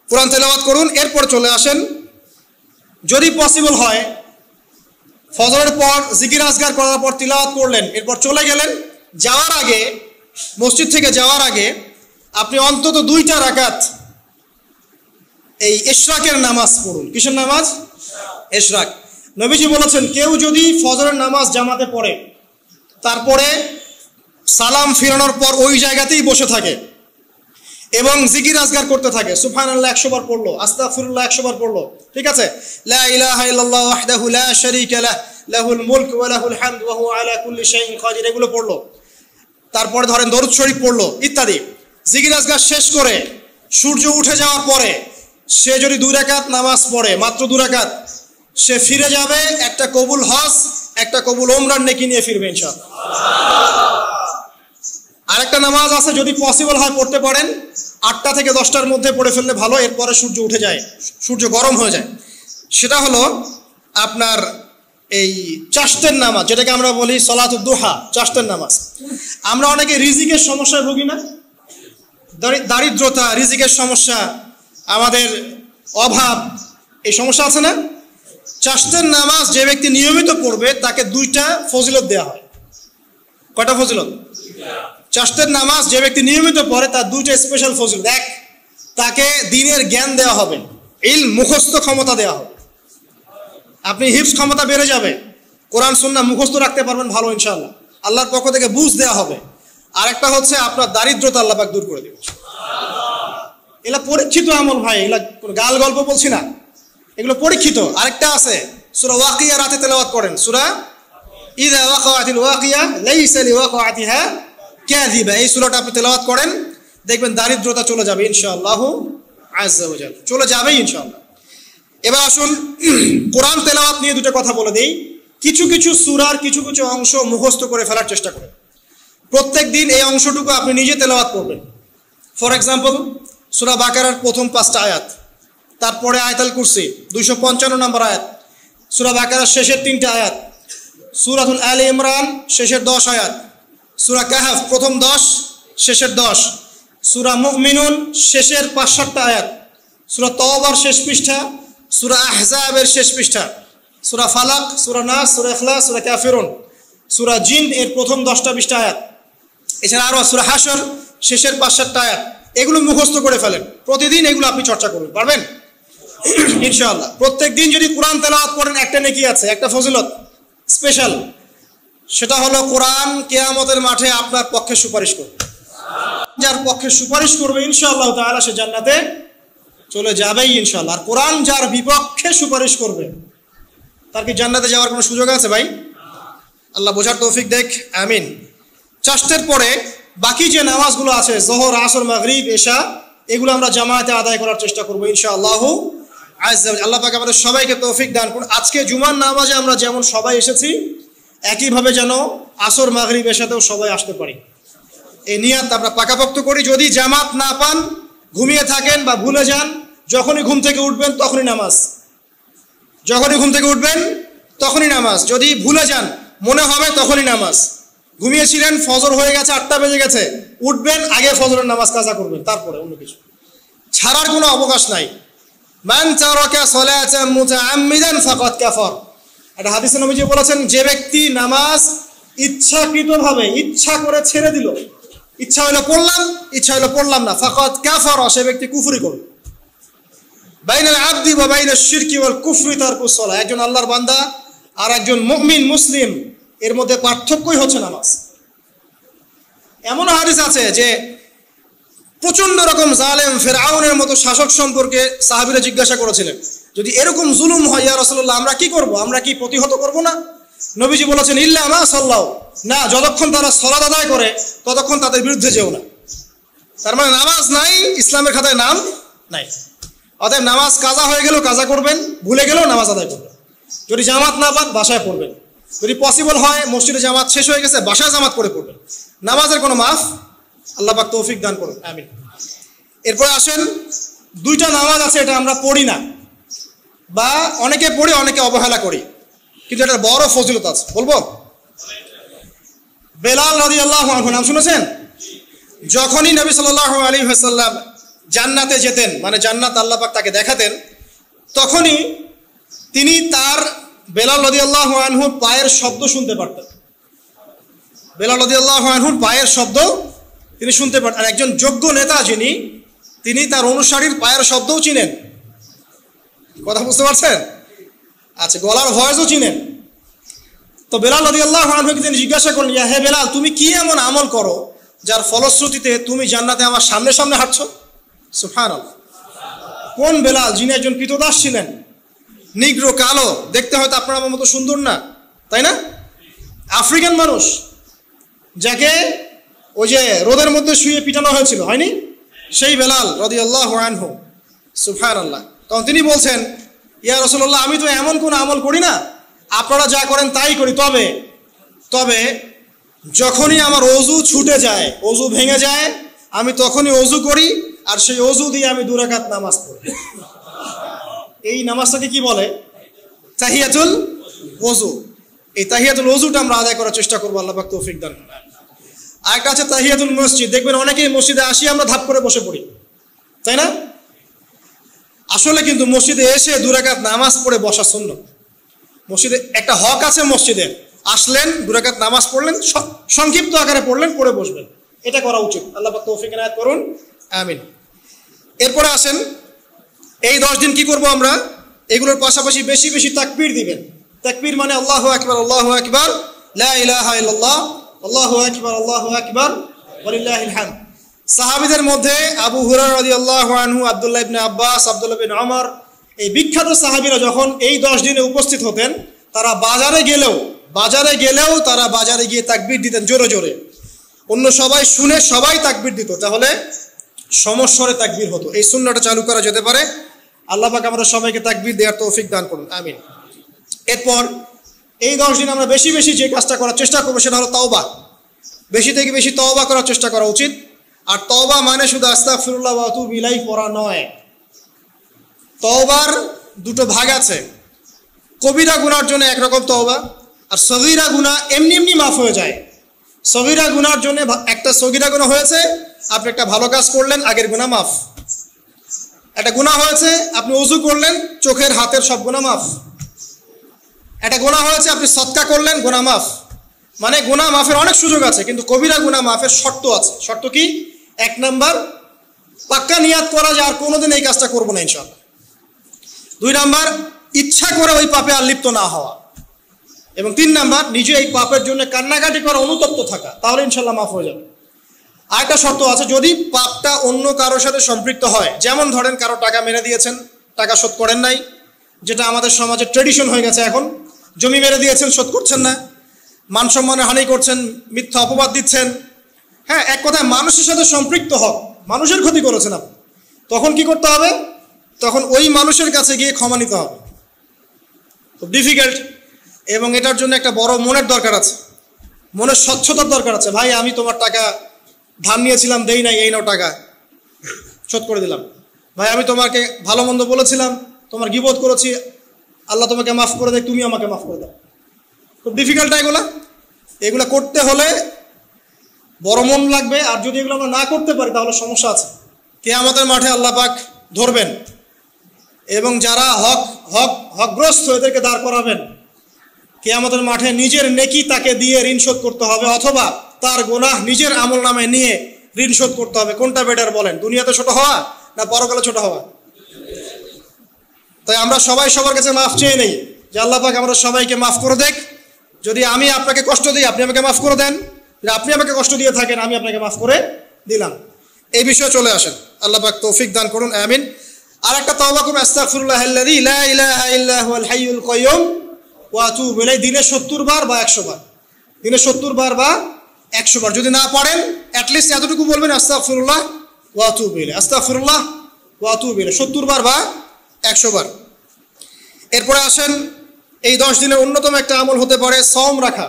কোরআন তেলাওয়াত করুন। এরপর চলে আসেন, যদি পসিবল হয় ফজরের পর জিকির আজগার করার পর তিলাওয়াত করলেন, এরপর চলে গেলেন, যাওয়ার আগে, মসজিদ থেকে যাওয়ার আগে আপনি অন্তত 2টা রাকাত এই ইশরাকের নামাজ পড়ুন। কিসের নামাজ? ইশরাক। নবীজি বলেছেন, কেউ যদি ফজরের নামাজ জামাতে পড়ে তারপরে সালাম ফিরানোর পর ওই জায়গাতেই বসে থাকে এবং জিকির আজগার করতে থাকে, সুবহানাল্লাহ 100 বার পড়লো, আস্তাগফিরুল্লাহ 100 বার পড়লো, ঠিক আছে, লা ইলাহা ইল্লাল্লাহ ওয়াহদাহু লা শারীকা লাহ লাহুল মুলক ওয়া লাহুল হামদ ওয়া হুয়া আলা কুল্লি শাইইন কাদির, এগুলো পড়লো, তারপরে ধরেন দরুদ শরীফ পড়লো ইত্যাদি। জিকির আজগার শেষ করে সূর্য উঠে যাওয়ার পরে সে যদি 2 রাকাত নামাজ পড়ে, মাত্র 2 রাকাত, সে ফিরে যাবে একটা কবুল হজ, একটা কবুল ওমরার নেকি নিয়ে ফিরবে ইনশাআল্লাহ। আরেকটা নামাজ আছে, যদি পসিবল হয় পড়তে পারেন, 8টা থেকে 10টার মধ্যে পড়ে ফেললে ভালো, এরপরে সূর্য উঠে যায়, সূর্য গরম হয়ে যায়। সেটা হলো আপনার এই চাশতের নামাজ, যেটাকে আমরা বলি সলাতুদ দুহা, চাশতের নামাজ। আমরা অনেকে রিজিকের সমস্যায় ভুগি না? দারিদ্রতা, রিজিকের সমস্যা, আমাদের অভাব, এই সমস্যা আছে না? চাশতের নামাজ যে ব্যক্তি নিয়মিত পড়বে তাকে 2টা ফজিলত দেওয়া হয়। কয়টা ফজিলত? চাশতের নামাজ যে ব্যক্তি নিয়মিত পড়ে তার 2টা স্পেশাল ফজিলত। 1, তাকে দ্বীনের জ্ঞান দেওয়া হবে, ইলম মুখস্থ ক্ষমতা দেওয়া হবে, আপনি হিফজ ক্ষমতা বেড়ে যাবে, কোরআন সুন্নাহ মুখস্থ রাখতে পারবেন ভালো ইনশাআল্লাহ, আল্লাহর পক্ষ থেকে বুঝ দেওয়া হবে। আরেকটা হচ্ছে আপনার দারিদ্রতা আল্লাহ পাক দূর করে দেবে। এগুলা পরীক্ষিত আমল ভাই, এগুলা কোনো গাল গল্প বলছি না, এগুলো পরীক্ষিত। আরেকটা আছে, সূরা ওয়াকিয়া রাতে তেলাওয়াত করেন, সূরা ইযা ওয়াকাআতিল ওয়াকিয়া লাইসা লিওয়াকাআতিহা কাযিবা, এই সূরাটা আপনি তেলাওয়াত করেন, দেখবেন দারিদ্রতা চলে যাবে ইনশাআল্লাহু আযজা ওয়া জাল, চলে যাবে ইনশাআল্লাহ। এবার আসুন কোরআন তেলাওয়াত নিয়ে 2টা কথা বলে দেই। কিছু কিছু সূরার কিছু কিছু অংশ মুখস্থ করে ফেলার চেষ্টা করেন। প্রত্যেক দিন এই অংশটুকু আপনি নিজে তেলাওয়াত করবেন। ফর এক্সাম্পল, সূরা বাকারার প্রথম 5টা আয়াত, তারপরে আয়াতুল কুরসি 255 নম্বর আয়াত, সূরা বাকারার শেষের 3টা আয়াত, সূরাতুল আলে ইমরান শেষের 10 আয়াত, সূরা কাহফ প্রথম 10 শেষের 10, সূরা মুমিনুন শেষের 5-7টা আয়াত, সূরা তাওবার শেষ পৃষ্ঠা, সূরা আহজাবের শেষ পৃষ্ঠা, সূরা ফালাক, সূরা নাস, সূরা ইখলাস, সূরা কাফিরুন, সূরা জিন এর প্রথম 10টা-20টা আয়াত, এছাড়া আরো সূরা হাশর শেষের 5-7টা আয়াত। এগুলো মুখস্থ করে ফেলেন, প্রতিদিন এগুলো আপনি চর্চা করবেন, পারবেন ইনশাআল্লাহ। প্রত্যেক দিন যদি কোরআন তেলাওয়াত করেন একটা নেকি আছে, একটা ফজিলত স্পেশাল, সেটা হলো কোরআন কিয়ামতের মাঠে আপনার পক্ষে সুপারিশ করবে। যার পক্ষে সুপারিশ করবে ইনশাআল্লাহ তাআলা সে জান্নাতে চলে যাবেই ইনশাআল্লাহ। আর কোরআন যার বিপক্ষে সুপারিশ করবে তার কি জান্নাতে যাওয়ার কোনো সুযোগ আছে ভাই? আল্লাহ বোঝার তৌফিক দেখ, আমিন। চারটের পরে বাকি যে নামাজগুলো আছে, যোহর, আসর, মাগরিব, এশা, এগুলো আমরা জামাতে আদায় করার চেষ্টা করবো ইনশাআল্লাহ আজ্জা। আল্লাহ পাক আমাদের সবাইকে তৌফিক দান করুন। আজকে জুমার নামাজে আমরা যেমন সবাই এসেছি, একইভাবে যেন আসর, মাগরিব, এশাতেও সবাই আসতে পারি, এই নিয়াত আমরা পাকাপোক্ত করি। যদি জামাত না পান, ঘুমিয়ে থাকেন বা ভুলে যান, যখনই ঘুম থেকে উঠবেন তখনই নামাজ, যখনই ঘুম থেকে উঠবেন তখনই নামাজ। যদি ভুলে যান, মনে হবে তখনই নামাজ। ঘুমিয়েছিলেন, ফজর হয়ে গেছে, 8টা বেজে গেছে, উঠবেন, আগে ফজরের নামাজ কাজা করবেন, তারপরে অন্য কিছু ছাড়ার কোনো অবকাশ নাই। মান তারাকা সালাতান মুতাআম্মিদান ফাকাদ কাফার, একটা হাদিসে নবীজি বলেছেন, যে ব্যক্তি নামাজ ইচ্ছাকৃতভাবে ইচ্ছা করে ছেড়ে দিল, ইচ্ছা হইলো পড়লাম, ইচ্ছা হইলো পড়লাম না, ফাকাত কাফারা, সে ব্যক্তি কুফরি করল। বাইনাল আবদি ওয়া বাইনাশ শিরকি ওয়াল কুফরি তারকুস সালাহ, একজন আল্লাহর বান্দা আর একজন মুমিন মুসলিম এর মধ্যে পার্থক্যই হচ্ছে নামাজ। এমন হাদিস আছে যে প্রচন্ড রকম জালেম ফেরাউনের মতো শাসক সম্পর্কে সাহাবীরা জিজ্ঞাসা করেছিলেন, যদি এরকম জুলুম হয় ইয়া রাসূলুল্লাহ, আমরা কি করব? আমরা কি প্রতিহত করব না? নবীজি বলেছেন, ইল্লা মা সাল্লাউ, না, যতক্ষণ তারা সালাত আদায় করে ততক্ষণ তাদের বিরুদ্ধে যেও না। তার মানে নামাজ নাই, ইসলামের খাতায় নাম নাই। অতএব নামাজ কাজা হয়ে গেলেও কাজা করবেন, ভুলে গেলেও নামাজ আদায় করবেন। যদি জামাত না পান বাসায় পড়বেন, যদি পসিবল হয় মসজিদে জামাত শেষ হয়ে গেছে বাসায় জামাত করে পড়বেন। নামাজের কোনো মাফ, আল্লাহ পাক তৌফিক দান করুন, আমিন। এরপরে আসেন, দুইটা নামাজ আছে এটা আমরা পড়ি না, বা অনেকে পড়ি অনেকে অবহেলা করি, কিন্তু এটার বড় ফজিলত আছে, বলবো। বেলাল রাদিয়াল্লাহু আনহু নাম শুনেছেন? যখনই নবী সাল্লাল্লাহু আলাইহি ওয়াসাল্লাম জান্নাতে যেতেন, মানে জান্নাত আল্লাহ পাক তাকে দেখাতেন, তখনই তিনি তার বেলাল রাদিয়াল্লাহু আনহুর পায়ের শব্দ শুনতে পারতেন। বেলাল রাদিয়াল্লাহু আনহুর পায়ের শব্দ তিনি শুনতে পারতেন। আর একজন যোগ্য নেতা যিনি, তিনি তার অনুসারীর পায়ের শব্দও চিনেন। কথা বুঝতে পারছেন? আচ্ছা, গলার ভয়েসও চিনেন। তো বেলাল রাদিয়াল্লাহু আনহুকে তিনি জিজ্ঞাসা করলেন, ইয়া হে বেলাল, তুমি কি এমন আমল করো যার ফলশ্রুতিতে তুমি জান্নাতে আমার সামনে সামনে হাঁটছো? সুবহানাল্লাহ। কোন বেলাল? যিনি একজন কৃতদাস ছিলেন, নিগ্রো, কালো, দেখতে হয়তো আপনার আমার মতো সুন্দর না, তাই না? আফ্রিকান মানুষ, যাকে ওই যে রোদের মধ্যে শুয়ে পিটানো হয়েছিল, হয়নি? সেই বেলাল রাদিয়াল্লাহু আনহু, সুবহানাল্লাহ। তখন তিনি বলছেন, ইয়া রাসূলুল্লাহ, আমি তো এমন কোন আমল করি না, আপনারা যা করেন তাই করি, তবে যখনই আমার অজু ছুটে যায়, অজু ভেঙে যায়, আমি তখনই অজু করি, আর সেই অজু দিয়ে আমি 2 রাকাত নামাজ পড়ি। এই নামাজটাকে কি বলে? তাহিয়াতুল ওযু। এই তাহিয়াতুল ওযুটা আমরা আদায় করার চেষ্টা করবো, আল্লাহ পাক তৌফিক দান করুন। আরেকটা আছে তাহিয়াতুল মসজিদ। দেখবেন অনেকেই মসজিদে আসি আমরা ধাপ করে বসে পড়ি, তাই না? আসলে কিন্তু মসজিদে এসে 2 রাকাত নামাজ পড়ে বসা সুন্নাত। মসজিদে একটা হক আছে, মসজিদে আসলেন 2 রাকাত নামাজ পড়লেন, সংক্ষিপ্ত আকারে পড়লেন, পড়ে বসবেন, এটা করা উচিত। আল্লাহ পাক তৌফিক এনায়েত করুন, আমিন। এরপরে আসেন, এই 10 দিন কি করব আমরা? এগুলোর পাশাপাশি বেশি বেশি তাকবীর দিবেন। তাকবীর মানে আল্লাহু আকবার, আল্লাহু আকবার, লা ইলাহা ইল্লাল্লাহ, আল্লাহু আকবার, আল্লাহু আকবার, ওয়ালিল্লাহিল হামদ। সাহাবীদের মধ্যে আবু হুরায়রা রাদিয়াল্লাহু আনহু, আব্দুল্লাহ ইবনে আব্বাস, আব্দুল্লাহ বিন ওমর, এই বিখ্যাত সাহাবীরা যখন এই 10 দিনে উপস্থিত হতেন, তারা বাজারে গেলেও তারা বাজারে গিয়ে তাকবীর দিতেন জোরে জোরে। অন্য সবাই শুনে সবাই তাকবীর দিত, তাহলে সমস্বরে তাকবীর হতো। এই সুন্নাহটা চালু করা যেতে পারে। আল্লাহ পাক আমাদের সবাইকে তাকবীর দেওয়ার তৌফিক দান করুন, আমিন। এরপর এই 10 দিন আমরা বেশি বেশি যে কাজটা করার চেষ্টা করবো সেটা হলো তওবা। বেশি থেকে বেশি তওবা করার চেষ্টা করা উচিত। আর তওবা মানে শুধু আস্তাগফিরুল্লাহ ওয়া আতুবু ইলাইহি পড়া নয়। তওবার 2টো ভাগ আছে। কবিরা গুনার জন্য একরকম তওবা, আর সগীরা গুনাহ এমনি এমনি মাফ হয়ে যায়। সগীরা গুনার জন্য একটা সগীরা গুনাহ হয়েছে, আপনি একটা ভালো কাজ করলেন, আগের গুনাহ মাফ। একটা গুনাহ হয়েছে, আপনি ওযু করলেন, চোখের হাতের সব গুনাহ মাফ। একটা গুনাহ হয়েছে, আপনি সদকা করলেন, গুনাহ মাফ। মানে গুনাহ মাফের অনেক সুযোগ আছে, কিন্তু কবিরা গুনাহ মাফের শর্ত আছে। শর্ত কি? 1 নাম্বার, পাক্কা নিয়াত করা যে আর কোনোদিন এই কাজটা করবো না ইনশাআল্লাহ। 2 নাম্বার, ইচ্ছা করে ওই পাপে আর লিপ্ত না হওয়া। এবং 3 নাম্বার, নিজে এই পাপের জন্য কান্নাকাটি করা, অনুতপ্ত থাকা, তাহলে ইনশাআল্লাহ মাফ হয়ে যাবে। আরেকটা শর্ত আছে, যদি পাপটা অন্য কারোর সাথে সম্পৃক্ত হয়, যেমন ধরেন কারো টাকা মেরে দিয়েছেন, টাকা শোধ করেন নাই, যেটা আমাদের সমাজে ট্রেডিশন হয়ে গেছে এখন। জমি মেরে দিয়েছেন, শোধ করছেন না, মান সম্মানের হানি করছেন, মিথ্যা অপবাদ দিচ্ছেন, হ্যাঁ, এক কথায় মানুষের সাথে সম্পৃক্ত হক, মানুষের ক্ষতি করেছেন আপনি, তখন কি করতে হবে? তখন ওই মানুষের কাছে গিয়ে ক্ষমা নিতে হবে। খুব ডিফিকাল্ট, এবং এটার জন্য একটা বড় মনের দরকার আছে, মনের স্বচ্ছতার দরকার আছে। ভাই, আমি তোমার টাকা ধার নিয়েছিলাম, দেই নাই, এই নাও টাকা, শোধ করে দিলাম। ভাই, আমি তোমাকে ভালো মন্দ বলেছিলাম, তোমার গীবত করেছি, আল্লাহ তোমাকে মাফ করে দেয়, তুমি আমাকে মাফ করে দাও। খুব ডিফিকাল্ট এগুলা করতে হলে বড় মন লাগবে। আর যদি এগুলো আমরা না করতে পারি তাহলে সমস্যা আছে। কিয়ামতের মাঠে আল্লাহ পাক ধরবেন, এবং যারা হকগ্রস্ত এদেরকে দাঁড় করাবেন, কিয়ামতের মাঠে নিজের নেকি তাকে দিয়ে ঋণ শোধ করতে হবে, অথবা তার গুনাহ নিজের আমল নামে নিয়ে ঋণ শোধ করতে হবে। কোনটা বেটার বলেন? দুনিয়াতে ছোট হওয়া না পরকালে ছোট হওয়া? তাই আমরা সবাই সবার কাছে মাফ চেয়ে নেই যে আল্লাহ পাক আমরা সবাইকে মাফ করে দেখ। যদি আমি আপনাকে কষ্ট দিই, আপনি আমাকে মাফ করে দেন। যদি আপনি আমাকে কষ্ট দিয়ে থাকেন, আমি আপনাকে মাফ করে দিলাম। এই বিষয়ে চলে আসেন। আল্লাহ পাক তৌফিক দান করুন, আমিন। আর একটা তওবা করুন, আস্তাগফিরুল্লাহাল্লাযী লা ইলাহা ইল্লা হুয়াল হাইয়ুল কাইয়্যুম ওয়া আতুবু ইলাইহি। দিনে 70 বার বা 100 বার, দিনে 70 বার বা 100 বার। যদি না পারেন অ্যাটলিস্ট এতটুকু বলবেন, আস্তাগফিরুল্লাহ ওয়া আতুবু ইলাইহি, আস্তাগফিরুল্লাহ ওয়া আতুবু ইলাইহি, 70 বার বা 100 বার। এরপরে আসেন, এই 10 দিনের অন্যতম একটা আমল হতে পারে সওম রাখা।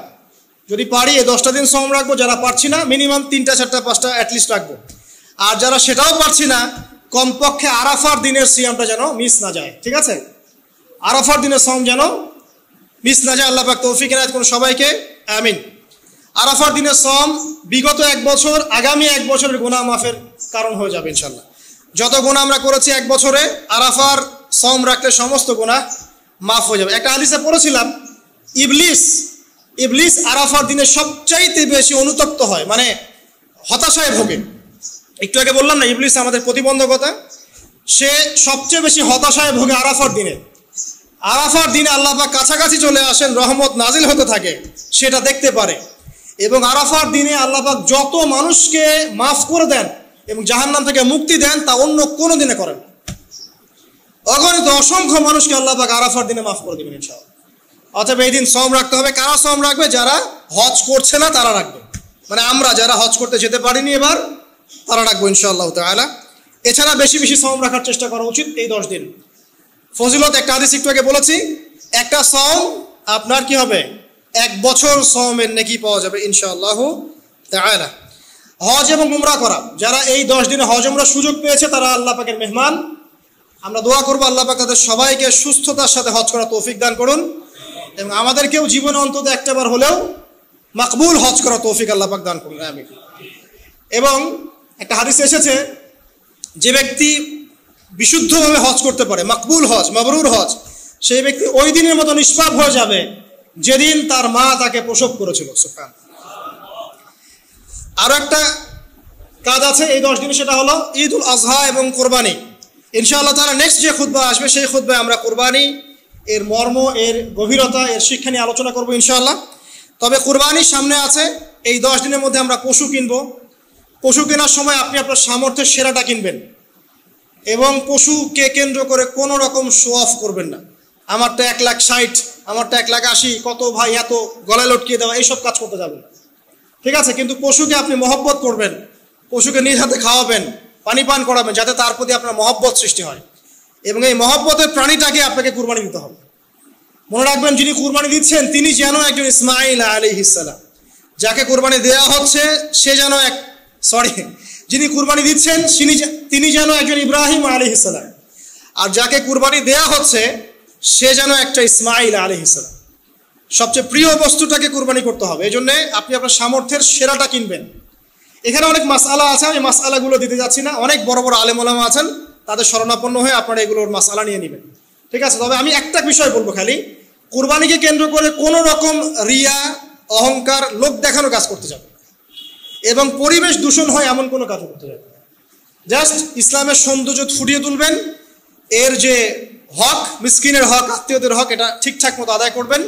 যদি পারি এই 10টা দিন সওম রাখবো, যারা পারছি না মিনিমাম 3টা 4টা 5টা অ্যাটলিস্ট রাখবো। আর যারা সেটাও পারছি না, কমপক্ষে আরাফার দিনের সিয়ামটা যেন মিস না যায়। ঠিক আছে, আরাফার দিনের সওম যেন মিস না যায়। আল্লাহ পাক তৌফিক এনায়েত করুন সবাইকে, আমিন। আরাফার দিনের সওম বিগত 1 বছর, আগামী 1 বছরের গুনাহ মাফের কারণ হয়ে যাবে ইনশাআল্লাহ। যত গুনাহ আমরা করেছি 1 বছরে, আরাফার সওম রাখলে সমস্ত গুনাহ মাফ হয়ে যাবে। একটা হাদিসে পড়েছিলাম, ইবলিস আরাফার দিনে সবচাইতে বেশি অনুতপ্ত হয়, মানে হতাশায় ভোগে। একটু আগে বললাম না, ইবলিস আমাদের প্রতিবন্ধকতা, সে সবচেয়ে বেশি হতাশায় ভোগে আরাফার দিনে। আরাফার দিনে আল্লাহ পাক কাছাকাছি চলে আসেন, রহমত নাজিল হতে থাকে, সেটা দেখতে পারে। এবং আরাফার দিনে আল্লাহ পাক যত মানুষকে মাফ করে দেন এবং জাহান্নাম থেকে মুক্তি দেন, তা অন্য কোনো দিনে করেন। অগণিত অসংখ্য মানুষকে আল্লাহ পাক আরাফার দিনে মাফ করে দেবেন ইনশাআল্লাহ। অতএব এই দিন সওম রাখতে হবে। কারা সওম রাখবে? যারা হজ করছে না তারা রাখবে, মানে আমরা যারা হজ করতে যেতে পারিনি এবার, তারা রাখবো ইনশাআল্লাহ তাআলা। এছাড়া বেশি বেশি সওম রাখার চেষ্টা করা উচিত এই 10 দিন। ফজিলত একটা হাদিস একটু আগে বলেছি, একটা সওম আপনার কি হবে? 1 বছর সওমের নেকি পাওয়া যাবে ইনশাআল্লাহ তাআলা। হজ এবং উমরা করা, যারা এই 10 দিনে হজ উমরা সুযোগ পেয়েছে, তারা আল্লাহ পাকের মেহমান। আমরা দোয়া করবো আল্লাহ পাক তাদের সবাইকে সুস্থতার সাথে হজ করা তৌফিক দান করুন, এবং আমাদেরকেও জীবনে অন্তত একটাবার হলেও মাকবুল হজ করা তৌফিক আল্লাহ পাক দান করুন, আমিন। এবং একটা হাদিস এসেছে, যে ব্যক্তি বিশুদ্ধভাবে হজ করতে পারে, মাকবুল হজ, মাবরুর হজ, সেই ব্যক্তি ওই দিনের মতো নিষ্পাপ হয়ে যাবে যেদিন তার মা তাকে প্রসব করেছিল। সুবহান। আরো একটা কাজ আছে এই 10 দিনে, সেটা হলো ঈদুল আজহা এবং কোরবানি। ইনশাআল্লাহ তাআলা নেক্সট যে খুতবা আসবে, সেই খুতবায় আমরা কোরবানি, এর মর্ম, এর গভীরতা, এর শিক্ষা নিয়ে আলোচনা করবো ইনশাআল্লাহ। তবে কোরবানির সামনে আছে, এই 10 দিনের মধ্যে আমরা পশু কিনবো। পশু কেনার সময় আপনি আপনার সামর্থ্যের সেরাটা কিনবেন, এবং পশুকে কেন্দ্র করে কোনো রকম শো অফ করবেন না। আমারটা 1,60,000, আমারটা 1,80,000, কত ভাই এত, গলায় লটকিয়ে দেওয়া, এইসব কাজ করতে যাবেন, ঠিক আছে? কিন্তু পশুকে আপনি মহব্বত করবেন, পশুকে নিজ হাতে খাওয়াবেন, পানি পান করাবেন, যাতে তার প্রতি আপনার মহব্বত সৃষ্টি হয়। এবং এই মহব্বতের প্রাণীটাকে আপনাকে কুরবানি দিতে হবে। মনে রাখবেন, যিনি কুরবানি দিচ্ছেন তিনি যেন একজন ইসমাইল আলাইহিস সালাম। যাকে কুরবানি দেওয়া হচ্ছে সে যেন যিনি কুরবানি দিচ্ছেন তিনি যেন একজন ইব্রাহিম আলাইহিস সালাম, আর যাকে কুরবানি দেওয়া হচ্ছে সে যেন একটা ইসমাইল আলাইহিস সালাম। সবচেয়ে প্রিয় বস্তুটাকে কুরবানি করতে হবে। এই জন্যে আপনি আপনার সামর্থ্যের সেরাটা কিনবেন। এখানে অনেক মাসআলা আছে, আমি মাসআলাগুলো দিতে যাচ্ছি না। অনেক বড় বড় আলেম ওলামা আছেন, তাদের শরণাপন্ন হয়ে আপনারা এগুলোর মাসআলা নিয়ে নেবেন, ঠিক আছে? তবে আমি একটা বিষয় বলবো, খালি কুরবানিকে কেন্দ্র করে কোনো রকম রিয়া, অহংকার, লোক দেখানো কাজ করতে যাবে, এবং পরিবেশ দূষণ হয় এমন কোনো কাজ করতে যাবে। জাস্ট ইসলামের সৌন্দর্য ফুটিয়ে তুলবেন, এর যে হক, মিসকিনের হক, আত্মীয়দের হক, এটা ঠিকঠাক মতো আদায় করবেন।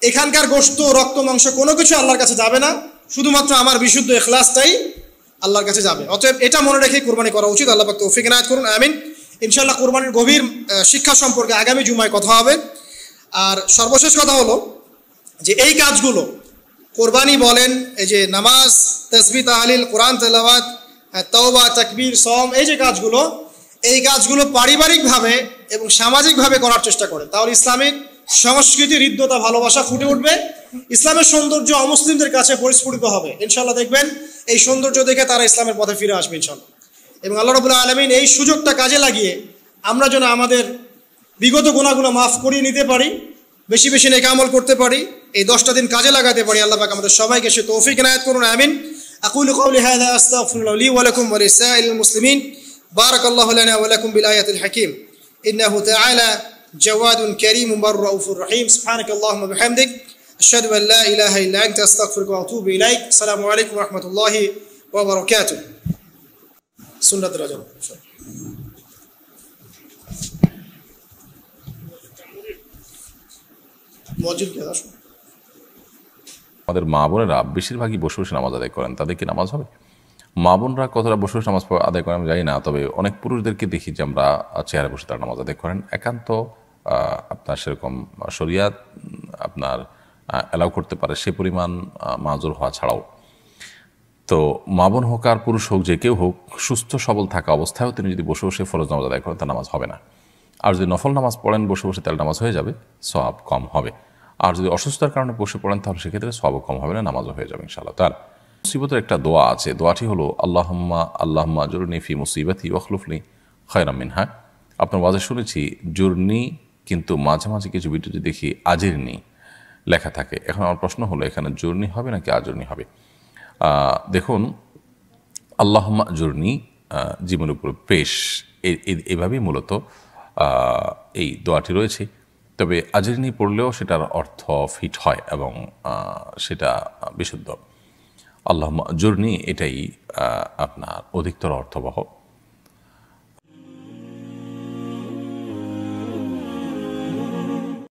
এখানকার গোশত, রক্ত, মাংস কোনো কিছু আল্লাহর কাছে যাবে না, শুধুমাত্র আমার বিশুদ্ধ ইখলাসটাই আল্লাহর কাছে যাবে। অতএব এটা মনে রেখে কুরবানি করা উচিত। আল্লাহ পাক তৌফিক ইনায়াত করুন, আমিন। ইনশাআল্লাহ কুরবানির গভীর শিক্ষা সম্পর্কে আগামী জুমায় কথা হবে। আর সর্বশেষ কথা হলো যে এই কাজগুলো, কোরবানি বলেন, এই যে নামাজ, তাসবিহ, তাহলিল, কোরআন তেলাওয়াত, তওবা, তাকবীর, সওম, এই যে কাজগুলো, এই কাজগুলো পারিবারিকভাবে এবং সামাজিকভাবে করার চেষ্টা করে, তাহলে ইসলামিক সংস্কৃতি, হৃদ্যতা, ভালোবাসা ফুটে উঠবে। ইসলামের সৌন্দর্য অমুসলিমদের কাছে পরিস্ফুটিত হবে ইনশাআল্লাহ। দেখবেন এই সৌন্দর্য দেখে তারা ইসলামের পথে ফিরে আসবে ইনশাআল্লাহ। এবং আল্লাহ রাব্বুল আলামিন এই সুযোগটা কাজে লাগিয়ে আমরা যেন আমাদের বিগত গুনাহগুলো মাফ করিয়ে নিতে পারি, বেশি বেশি নেক আমল করতে পারি, এই 10টা দিন কাজে লাগাতে পারি। আল্লাহ পাক আমাদের সবাইকে সে তৌফিক ইনায়াত করুন, আমিন। আকুলু কওলি হাযা আস্তাগফিরুল্লাহ লি ওয়া লাকুম ওয়া লিসাইরিল মুসলিমিন। বারাকাল্লাহু লানা ওয়া লাকুম বিল আয়াতিল হাকীম। ইন্নাহু তাআলা جواد كريم بر رؤوف رحيم. سبحانك اللهم وبحمدك أشهد أن لا إله إلا أنت أستغفرك وأتوب إليك. السلام عليكم ورحمة الله وبركاته. سنة رجل موجود كذا شو আমাদের মা বোনেরা বেশিরভাগই বসে বসে নামাজ আদায় করেন, তাদের কি নামাজ হবে? মা বোনরা কতটা বসে বসে নামাজ আদায় করেন আমি জানি না, তবে অনেক পুরুষদেরকে দেখি যে আমরা চেয়ারে বসে তারা নামাজ আদায় করেন। একান্ত আপনার সেরকম শরিয়াত আপনার অ্যালাউ করতে পারে সে পরিমাণ মাজুর হওয়া ছাড়াও, তো মা বোন হোক আর পুরুষ হোক, যে কেউ হোক, সুস্থ সবল থাকা অবস্থায়ও তিনি যদি বসে বসে ফরজ নামাজ আদায় করেন তার নামাজ হবে না। আর যদি নফল নামাজ পড়েন বসে বসে তাহলে নামাজ হয়ে যাবে, সওয়াব কম হবে। আর যদি অসুস্থতার কারণে বসে পড়েন তাহলে সেক্ষেত্রে সওয়াবও কম হবে না, নামাজও হয়ে যাবে ইনশাআল্লাহ। তার মুসিবতের একটা দোয়া আছে, দোয়াটি হলো আল্লাহুম্মা জুরনি ফি মুসিবাতি ওয়াখলুফনি খায়রাম মিনহা। আপনার ওয়াজে শুনেছি জুরনি, কিন্তু মাঝে মাঝে কিছু ভিডিওতে দেখি আজিরনি লেখা থাকে। এখন আমার প্রশ্ন হলো এখানে জুরনি হবে নাকি আজরনি হবে? দেখুন, আল্লাহুম্মা জুরনি জীবনের উপর পেশ, এভাবেই মূলত এই দোয়াটি রয়েছে। তবে আজরিনি পড়লেও সেটার অর্থ ফিট হয় এবং সেটা বিশুদ্ধ। আল্লাহুম্মা জুরনি এটাই আপনার অধিকতর অর্থবহ।